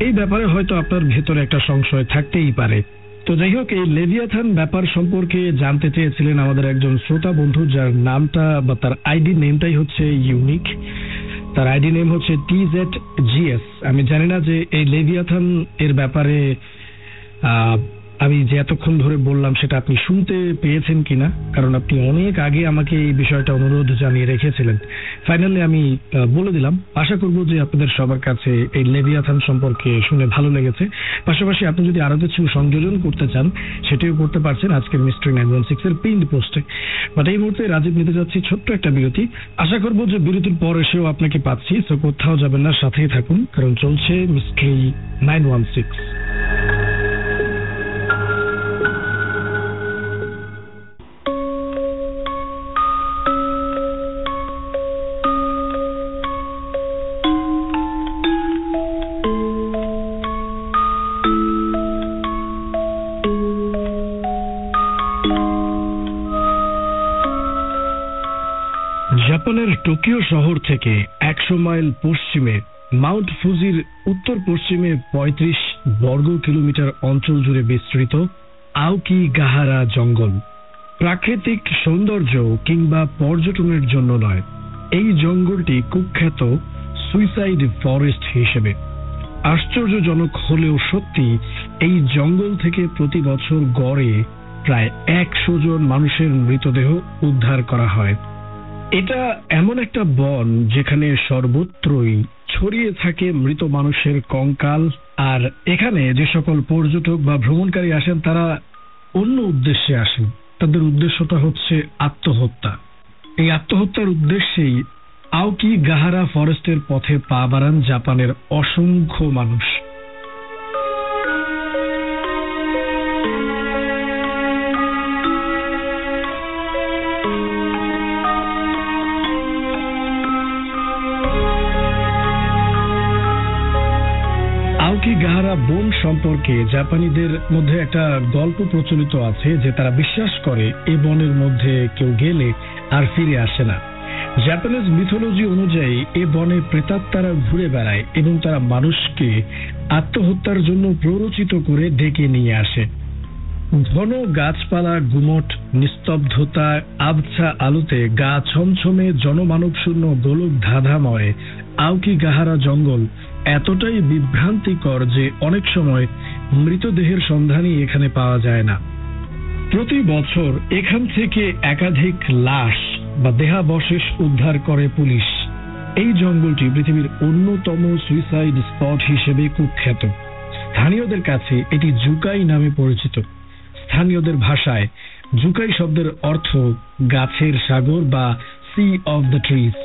এই ব্যাপারে হয়তো আপনার ভেতরে একটা সংশয় থাকতেই পারে। তো যাই হোক, এই লেভিয়াথান ব্যাপার সম্পর্কে জানতে চেয়েছিলেন আমাদের একজন শ্রোতা বন্ধু, যার নামটা বা তার আইডি নেমটাই হচ্ছে ইউনিক। তার আইডি নেম হচ্ছে TZGS। আমি জানি না যে এই লেভিয়াথান এর ব্যাপারে আমি যে এতক্ষণ ধরে বললাম সেটা আপনি শুনতে পেয়েছেন কিনা, কারণ আপনি অনেক আগে আমাকে এই বিষয়টা অনুরোধ জানিয়ে রেখেছিলেন। ফাইনালি আমি বলে দিলাম। আশা করব যে আপনাদের সবার কাছে এই লেভিয়াথান সম্পর্কে শুনে ভালো লেগেছে। পাশাপাশি আপনি যদি আরো কিছু সংযোজন করতে চান সেটিও করতে পারছেন আজকের মিস্ট্রি 916 এর পিন পোস্টে। বাট এই মুহূর্তে রাজীব নিতে যাচ্ছি ছোট্ট একটা বিরতি। আশা করব যে বিরতির পর এসেও আপনাকে পাচ্ছি, তো কোথাও যাবেন না, সাথেই থাকুন, কারণ চলছে মিস্ট্রি 916। জাপানের টোকিও শহর থেকে 100 মাইল পশ্চিমে মাউন্ট ফুজির উত্তর পশ্চিমে 35 বর্গ কিলোমিটার অঞ্চল জুড়ে বিস্তৃত আওকিগাহারা জঙ্গল। প্রাকৃতিক সৌন্দর্য কিংবা পর্যটনের জন্য নয়, এই জঙ্গলটি কুখ্যাত সুইসাইড ফরেস্ট হিসেবে। আশ্চর্যজনক হলেও সত্যি, এই জঙ্গল থেকে প্রতি বছর গড়ে প্রায় 100 জন মানুষের মৃতদেহ উদ্ধার করা হয়। এটা এমন একটা বন যেখানে সর্বত্রই ছড়িয়ে থাকে মৃত মানুষের কঙ্কাল। আর এখানে যে সকল পর্যটক বা ভ্রমণকারী আসেন তারা অন্য উদ্দেশ্যে আসেন। তাদের উদ্দেশ্যটা হচ্ছে আত্মহত্যা। এই আত্মহত্যার উদ্দেশ্যেই আওকিগাহারা ফরেস্টের পথে পা বাড়ান জাপানের অসংখ্য মানুষ। আওকিগাহারা বন সম্পর্কে জাপানিদের মধ্যে একটা গল্প প্রচলিত আছে যে তারা বিশ্বাস করে এ বনের মধ্যে কেউ গেলে আর ফিরে আসে না। জাপানিজ মিথোলজি অনুযায়ী এ বনে প্রেতাত্মারা ঘুরে বেড়ায় এবং তারা মানুষকে আত্মহত্যার জন্য প্ররোচিত করে ডেকে নিয়ে আসে। ঘন গাছপালা, গুমট নিস্তব্ধতা, আবছা আলোতে গা ছমছমে জনমানব শূন্য গোলক ধাঁধাময় আওকিগাহারা জঙ্গল এতটাই বিভ্রান্তিকর যে অনেক সময় মৃতদেহের সন্ধানই এখানে পাওয়া যায় না। প্রতি বছর এখান থেকে একাধিক লাশ বা দেহাবশেষ উদ্ধার করে পুলিশ। এই জঙ্গলটি পৃথিবীর অন্যতম সুইসাইড স্পট হিসেবে কুখ্যাত। স্থানীয়দের কাছে এটি জুকাই নামে পরিচিত। স্থানীয়দের ভাষায় জুকাই শব্দের অর্থ গাছের সাগর বা সি অফ দ্য ট্রিজ।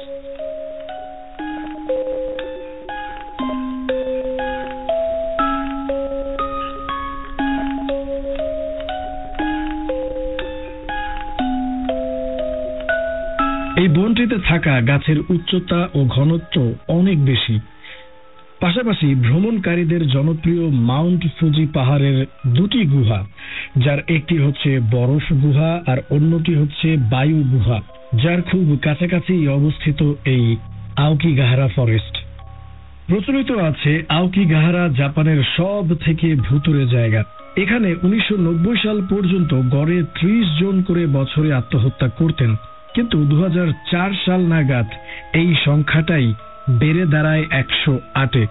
এই বনটিতে থাকা গাছের উচ্চতা ও ঘনত্ব অনেক বেশি। পাশাপাশি ভ্রমণকারীদের জনপ্রিয় মাউন্ট ফুজি পাহাড়ের দুটি গুহা, যার একটি হচ্ছে বরফ গুহা আর অন্যটি হচ্ছে বায়ু গুহা, যার খুব কাছাকাছি অবস্থিত এই আওকিগাহারা ফরেস্ট। প্রচলিত আছে আওকিগাহারা জাপানের সব থেকে ভুতুড়ে জায়গা। এখানে 1990 সাল পর্যন্ত গড়ে 30 জন করে বছরে আত্মহত্যা করতেন, কিন্তু 2004 সাল নাগাদ এই সংখ্যাটাই বেড়ে দাঁড়ায় 108-এ।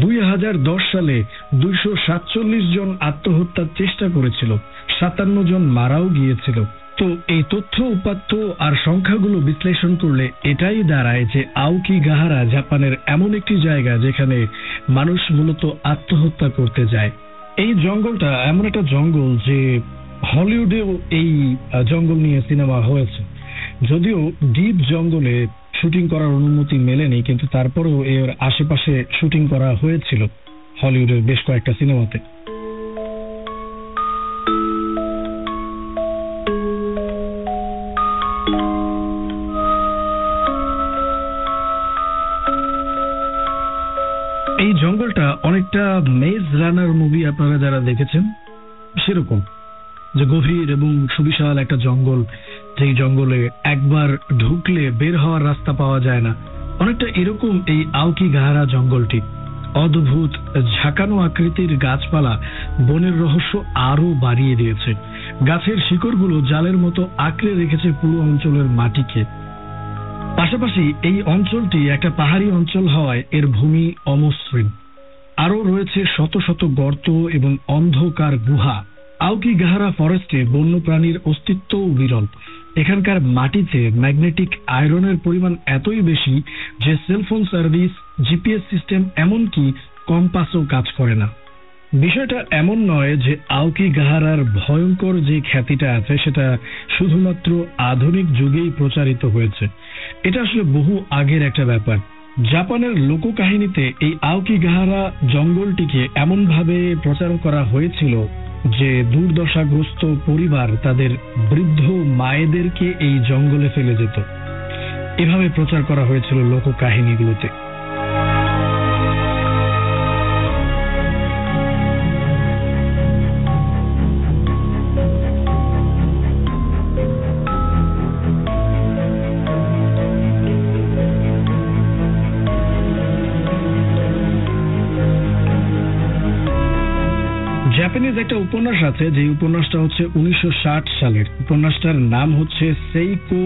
2010 সালে 247 জন আত্মহত্যার চেষ্টা করেছিল, 57 জন মারাও গিয়েছিল। তো এই তথ্য উপাত্ত আর সংখ্যাগুলো বিশ্লেষণ করলে এটাই দাঁড়ায় যে আওকিগাহারা জাপানের এমন একটি জায়গা যেখানে মানুষ মূলত আত্মহত্যা করতে যায়। এই জঙ্গলটা এমন একটা জঙ্গল যে হলিউডেও এই জঙ্গল নিয়ে সিনেমা হয়েছে। যদিও ডিপ জঙ্গলে শুটিং করার অনুমতি মেলেনি, কিন্তু তারপরেও এর আশেপাশে শুটিং করা হয়েছিল হলিউডের বেশ কয়েকটা সিনেমাতে। আপনারা যারা দেখেছেন সেরকম, যে গভীর এবং সুবিশাল একটা জঙ্গল, যেই জঙ্গলে একবার ঢুকলে বের হওয়ার রাস্তা পাওয়া যায় না, অনেকটা এরকম এই আউকিগাহারা জঙ্গলটি। অদ্ভুত ঝাঁকানো আকৃতির গাছপালা বনের রহস্য আরো বাড়িয়ে দিয়েছে। গাছের শিকড়গুলো জালের মতো আঁকড়ে রেখেছে পুরো অঞ্চলের মাটিকে। পাশাপাশি এই অঞ্চলটি একটা পাহাড়ি অঞ্চল হওয়ায় এর ভূমি অমসৃণ। আরও রয়েছে শত শত গর্ত এবং অন্ধকার গুহা। আউকিগাহারা ফরেস্টে বন্যপ্রাণীর অস্তিত্বও বিরল। এখানকার মাটিতে ম্যাগনেটিক আয়রনের পরিমাণ এতই বেশি যে সেলফোন সার্ভিস, জিপিএস সিস্টেম, এমনকি কম্পাসও কাজ করে না। বিষয়টা এমন নয় যে আউকিগাহারার ভয়ঙ্কর যে খ্যাতিটা আছে সেটা শুধুমাত্র আধুনিক যুগেই প্রচারিত হয়েছে। এটা আসলে বহু আগের একটা ব্যাপার। জাপানের লোককাহিনীতে এই আউকিগাহারা জঙ্গলটিকে এমনভাবে প্রচার করা হয়েছিল যে দুর্দশাগ্রস্ত পরিবার তাদের বৃদ্ধ মায়েদেরকে এই জঙ্গলে ফেলে যেত। এভাবে প্রচার করা হয়েছিল লোককাহিনীগুলোতে। জাপানিজ একটা উপন্যাস আছে, যে উপন্যাসটা হচ্ছে 1960 সালের। উপন্যাসটার নাম হচ্ছে সেইকো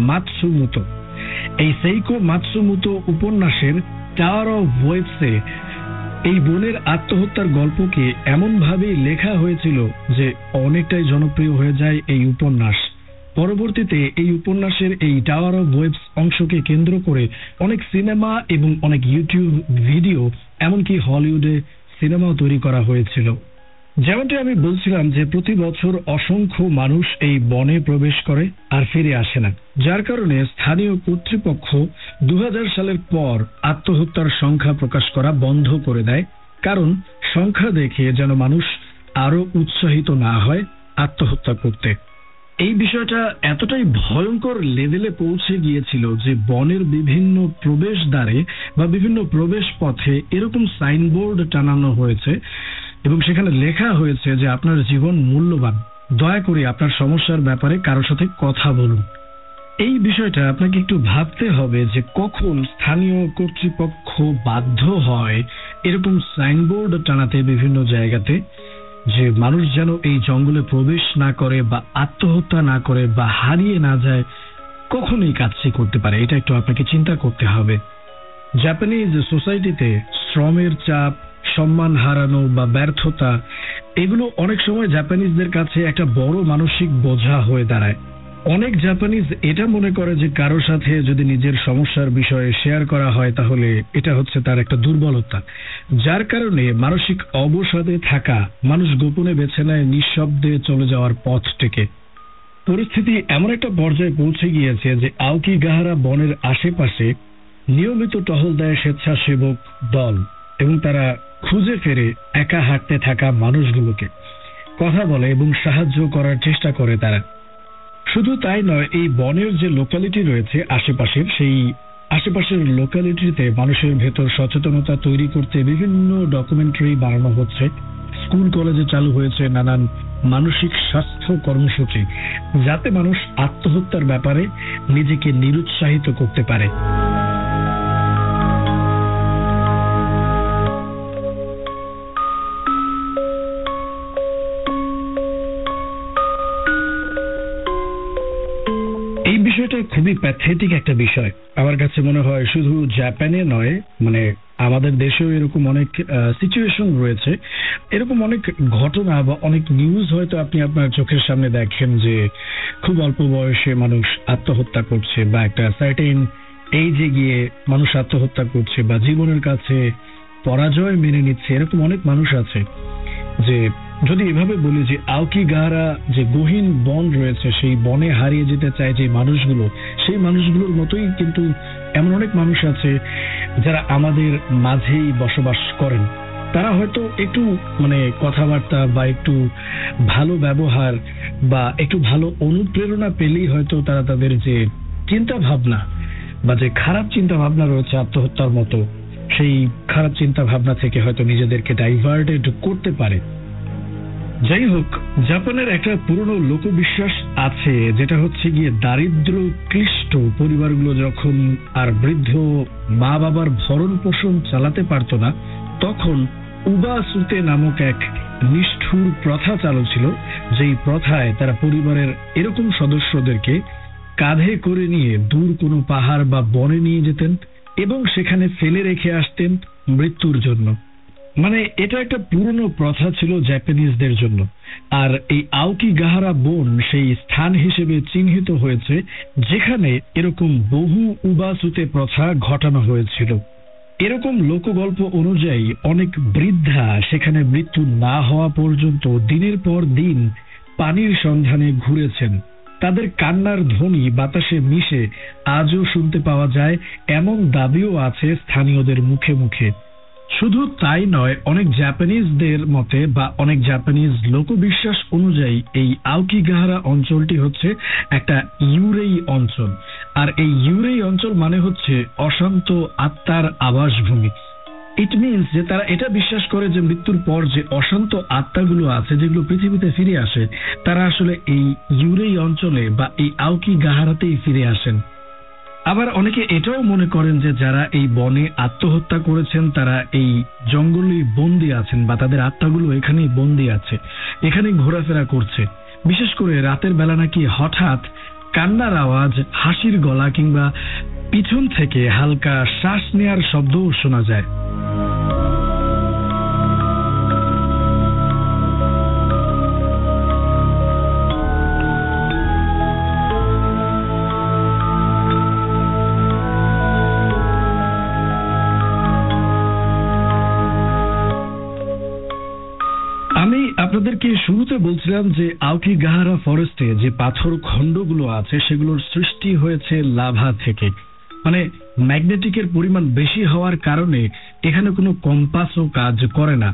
মাতসুমোতো। এই সেইকো মাতসুমোতো উপন্যাসের টাওয়ার অফ ওয়েবসে এই বোনের আত্মহত্যার গল্পকে এমনভাবেই লেখা হয়েছিল যে অনেকটাই জনপ্রিয় হয়ে যায় এই উপন্যাস। পরবর্তীতে এই উপন্যাসের এই টাওয়ার অফ ওয়েবস অংশকে কেন্দ্র করে অনেক সিনেমা এবং অনেক ইউটিউব ভিডিও, এমনকি হলিউডে সিনেমাও তৈরি করা হয়েছিল। যেমনটি আমি বলছিলাম যে প্রতি বছর অসংখ্য মানুষ এই বনে প্রবেশ করে আর ফিরে আসে না, যার কারণে স্থানীয় কর্তৃপক্ষ 2000 সালের পর আত্মহত্যার সংখ্যা প্রকাশ করা বন্ধ করে দেয়, কারণ সংখ্যা দেখে যেন মানুষ আরো উৎসাহিত না হয় আত্মহত্যা করতে। এই বিষয়টা এতটাই ভয়ঙ্কর লেভেলে পৌঁছে গিয়েছিল যে বনের বিভিন্ন প্রবেশদ্বারে বা বিভিন্ন প্রবেশ পথে এরকম সাইনবোর্ড টানানো হয়েছে এবং সেখানে লেখা হয়েছে যে আপনার জীবন মূল্যবান, দয়া করে আপনার সমস্যার ব্যাপারে কারোর সাথে কথা বলুন। এই বিষয়টা আপনাকে একটু ভাবতে হবে যে কখন স্থানীয় কর্তৃপক্ষ বাধ্য হয় এরকম সাইনবোর্ড টানাতে বিভিন্ন জায়গাতে, যে মানুষ যেন এই জঙ্গলে প্রবেশ না করে বা আত্মহত্যা না করে বা হারিয়ে না যায়। কখন এই কাজটি করতে পারে, এটা একটু আপনাকে চিন্তা করতে হবে। জাপানিজ সোসাইটিতে শ্রমের চাপ, সম্মান হারানো বা ব্যর্থতা, এগুলো অনেক সময় জাপানিজদের কাছে একটা বড় মানসিক বোঝা হয়ে দাঁড়ায়। অনেক জাপানিজ এটা মনে করে যে কারোর সাথে যদি নিজের সমস্যার বিষয়ে শেয়ার করা হয় তাহলে এটা হচ্ছে তার একটা দুর্বলতা, যার কারণে মানসিক অবসাদে থাকা মানুষ গোপনে বেছে নেয় নিঃশব্দে চলে যাওয়ার পথটিকে। পরিস্থিতি এমন একটা পর্যায়ে পৌঁছে গিয়েছে যে আউকিগাহারা বনের আশেপাশে নিয়মিত টহল দেয় স্বেচ্ছাসেবক দল এবং তারা খুঁজে ফেরে একা হাঁটতে থাকা মানুষগুলোকে, কথা বলে এবং সাহায্য করার চেষ্টা করে তারা। শুধু তাই নয়, এই বনের যে লোকালিটি রয়েছে আশেপাশের, সেই আশেপাশের লোকালিটিতে মানুষের ভেতর সচেতনতা তৈরি করতে বিভিন্ন ডকুমেন্টারি বানানো হচ্ছে। স্কুল কলেজে চালু হয়েছে নানান মানসিক স্বাস্থ্য কর্মসূচি, যাতে মানুষ আত্মহত্যার ব্যাপারে নিজেকে নিরুৎসাহিত করতে পারে। এই বিষয়টা খুবই প্যাথেটিক একটা বিষয় আমার কাছে মনে হয়। শুধু জাপানে নয়, মানে আমাদের দেশেও এরকম অনেক সিচুয়েশন রয়েছে, এরকম অনেক ঘটনা বা অনেক নিউজ হয়তো আপনি আপনার চোখের সামনে দেখেন যে খুব অল্প বয়সে মানুষ আত্মহত্যা করছে বা একটা সার্টেন এইজে গিয়ে মানুষ আত্মহত্যা করছে বা জীবনের কাছে পরাজয় মেনে নিচ্ছে। এরকম অনেক মানুষ আছে যে, যদি এভাবে বলি যে আউকিগাহারা যে গহীন বন রয়েছে সেই বনে হারিয়ে যেতে চায় যে মানুষগুলো, সেই মানুষগুলোর মতোই কিন্তু এমন অনেক মানুষ আছে যারা আমাদের মাঝেই বসবাস করেন। তারা হয়তো একটু মানে কথাবার্তা বা একটু ভালো ব্যবহার বা একটু ভালো অনুপ্রেরণা পেলেই হয়তো তারা তাদের যে চিন্তা ভাবনা বা যে খারাপ চিন্তা ভাবনা রয়েছে আত্মহত্যার মতো, সেই খারাপ চিন্তা ভাবনা থেকে হয়তো নিজেদেরকে ডাইভার্টেড করতে পারে। যাই হোক, জাপানের একটা পুরনো লোকবিশ্বাস আছে, যেটা হচ্ছে গিয়ে দারিদ্র ক্লিষ্ট পরিবারগুলো যখন আর বৃদ্ধ মা বাবার ভরণ পোষণ চালাতে পারত না, তখন উবাসুতে নামক এক নিষ্ঠুর প্রথা চালু ছিল, যেই প্রথায় তারা পরিবারের এরকম সদস্যদেরকে কাঁধে করে নিয়ে দূর কোনো পাহাড় বা বনে নিয়ে যেতেন এবং সেখানে ফেলে রেখে আসতেন মৃত্যুর জন্য। মানে এটা একটা পুরনো প্রথা ছিল জাপানিজদের জন্য। আর এই আওকিগাহারা বন সেই স্থান হিসেবে চিহ্নিত হয়েছে যেখানে এরকম বহু উবাসুতে প্রথা ঘটানো হয়েছিল। এরকম লোকগল্প অনুযায়ী অনেক বৃদ্ধা সেখানে মৃত্যু না হওয়া পর্যন্ত দিনের পর দিন পানির সন্ধানে ঘুরেছেন। তাদের কান্নার ধ্বনি বাতাসে মিশে আজও শুনতে পাওয়া যায়, এমন দাবিও আছে স্থানীয়দের মুখে মুখে। শুধু তাই নয়, অনেক জাপানিজদের মতে বা অনেক জাপানিজ লোকবিশ্বাস অনুযায়ী এই আওকিগাহারা অঞ্চলটি হচ্ছে একটা ইউরেই অঞ্চল। আর এই ইউরেই অঞ্চল মানে হচ্ছে অশান্ত আত্মার আবাসভূমি। ইট মিনস যে তারা এটা বিশ্বাস করে যে মৃত্যুর পর যে অশান্ত আত্মাগুলো আছে, যেগুলো পৃথিবীতে ফিরে আসে, তারা আসলে এই ইউরেই অঞ্চলে বা এই আওকিগাহারাতেই ফিরে আসেন। আবার অনেকে এটাও মনে করেন যে যারা এই বনে আত্মহত্যা করেছেন তারা এই জঙ্গলেই বন্দী আছেন বা তাদের আত্মাগুলো এখানেই বন্দী আছে, এখানেই ঘোরাফেরা করছে। বিশেষ করে রাতের বেলা নাকি হঠাৎ কান্নার আওয়াজ, হাসির গলা কিংবা পিছন থেকে হালকা শ্বাস নেয়ার শব্দও শোনা যায়। আমি আপনাদেরকে শুরুতে বলছিলাম যে আওকিগাহারা ফরেস্টে যে পাথর খণ্ডগুলো আছে সেগুলোর সৃষ্টি হয়েছে লাভা থেকে। মানে ম্যাগনেটিকের পরিমাণ বেশি হওয়ার কারণে এখানে কোনো কম্পাসও কাজ করে না,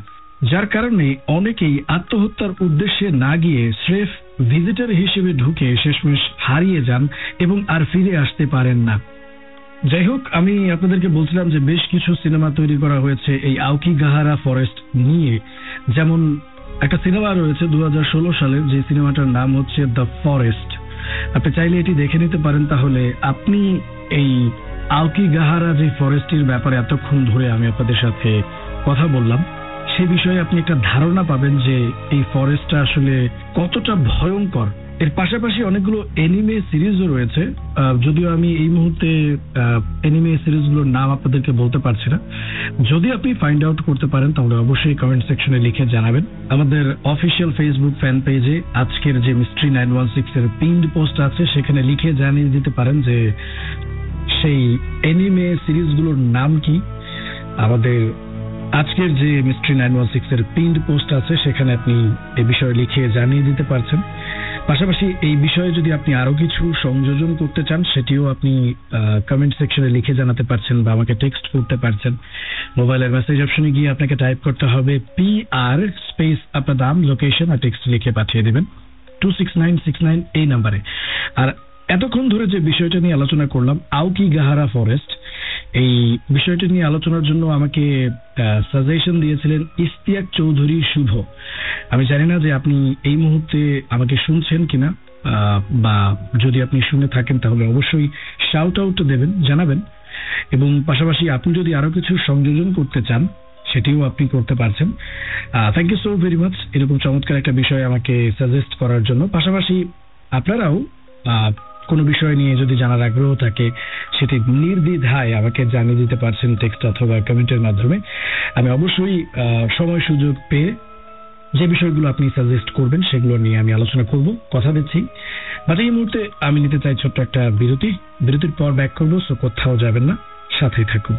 যার কারণে অনেকেই আত্মহত্যার উদ্দেশ্যে না গিয়ে স্রেফ ভিজিটর হিসেবে ঢুকে শেষমেশ হারিয়ে যান এবং আর ফিরে আসতে পারেন না। যাই হোক, আমি আপনাদেরকে বলছিলাম যে বেশ কিছু সিনেমা তৈরি করা হয়েছে এই আওকিগাহারা ফরেস্ট নিয়ে। যেমন একটা সিনেমা রয়েছে 2016 সালের, যে সিনেমাটার নাম হচ্ছে দ্য ফরেস্ট। আপনি চাইলে এটি দেখে নিতে পারেন, তাহলে আপনি এই আওকিগাহারা যে ফরেস্টের ব্যাপারে এতক্ষণ ধরে আমি আপনাদের সাথে কথা বললাম সে বিষয়ে আপনি একটা ধারণা পাবেন যে এই ফরেস্টটা আসলে কতটা ভয়ঙ্কর। এর পাশাপাশি অনেকগুলো এনিমে সিরিজও রয়েছে, যদিও আমি এই মুহূর্তে এনিমে সিরিজগুলোর নাম আপনাদেরকে বলতে পারছি না। যদি আপনি ফাইন্ড আউট করতে পারেন তাহলে অবশ্যই কমেন্ট সেকশনে লিখে জানাবেন। আমাদের অফিসিয়াল ফেসবুক ফ্যান পেজে আজকের যে মিস্ট্রি 916 এর পিন্ড পোস্ট আছে সেখানে লিখে জানিয়ে দিতে পারেন যে সেই এনিমে সিরিজগুলোর নাম কি। আমাদের আজকের যে মিস্ট্রি 916 এর পিন্ড পোস্ট আছে সেখানে আপনি এই বিষয়ে লিখে জানিয়ে দিতে পারছেন। পাশাপাশি এই বিষয়ে যদি আপনি আরো কিছু সংযোজন করতে চান সেটিও আপনি কমেন্ট সেকশনে লিখে জানাতে পারছেন বা আমাকে টেক্সট করতে পারছেন। মোবাইলের মেসেজ অপশনে গিয়ে আপনাকে টাইপ করতে হবে PR স্পেস আপনার নাম, লোকেশন আর টেক্সট লিখে পাঠিয়ে দেবেন 26969 এই নাম্বারে। আর এতক্ষণ ধরে যে বিষয়টা নিয়ে আলোচনা করলাম আওকিগাহারা ফরেস্ট, এই বিষয়টা নিয়ে আলোচনার জন্য আমাকে সাজেশন দিয়েছিলেন ইস্তিয়াক চৌধুরী শুভ। আমি জানি না যে আপনি এই মুহূর্তে আমাকে শুনছেন কিনা, বা যদি আপনি শুনে থাকেন তাহলে অবশ্যই শাউট আউট দেবেন, জানাবেন। এবং পাশাপাশি আপনি যদি আরো কিছু সংযোজন করতে চান সেটিও আপনি করতে পারছেন। Thank you so very much এরকম চমৎকার একটা বিষয় আমাকে সাজেস্ট করার জন্য। পাশাপাশি আপনারাও কোনো বিষয় নিয়ে যদি জানার আগ্রহ থাকে সেটি নির্দ্বিধায় আমাকে জানিয়ে দিতে পারছেন টেক্সট অথবা কমেন্টের মাধ্যমে। আমি অবশ্যই সময় সুযোগ পেয়ে যে বিষয়গুলো আপনি সাজেস্ট করবেন সেগুলো নিয়ে আমি আলোচনা করব, কথা দিচ্ছি। বাট এই মুহূর্তে আমি নিতে চাই ছোট্ট একটা বিরতির পর ব্যাক করবো, সো কোথাও যাবেন না, সাথেই থাকুন।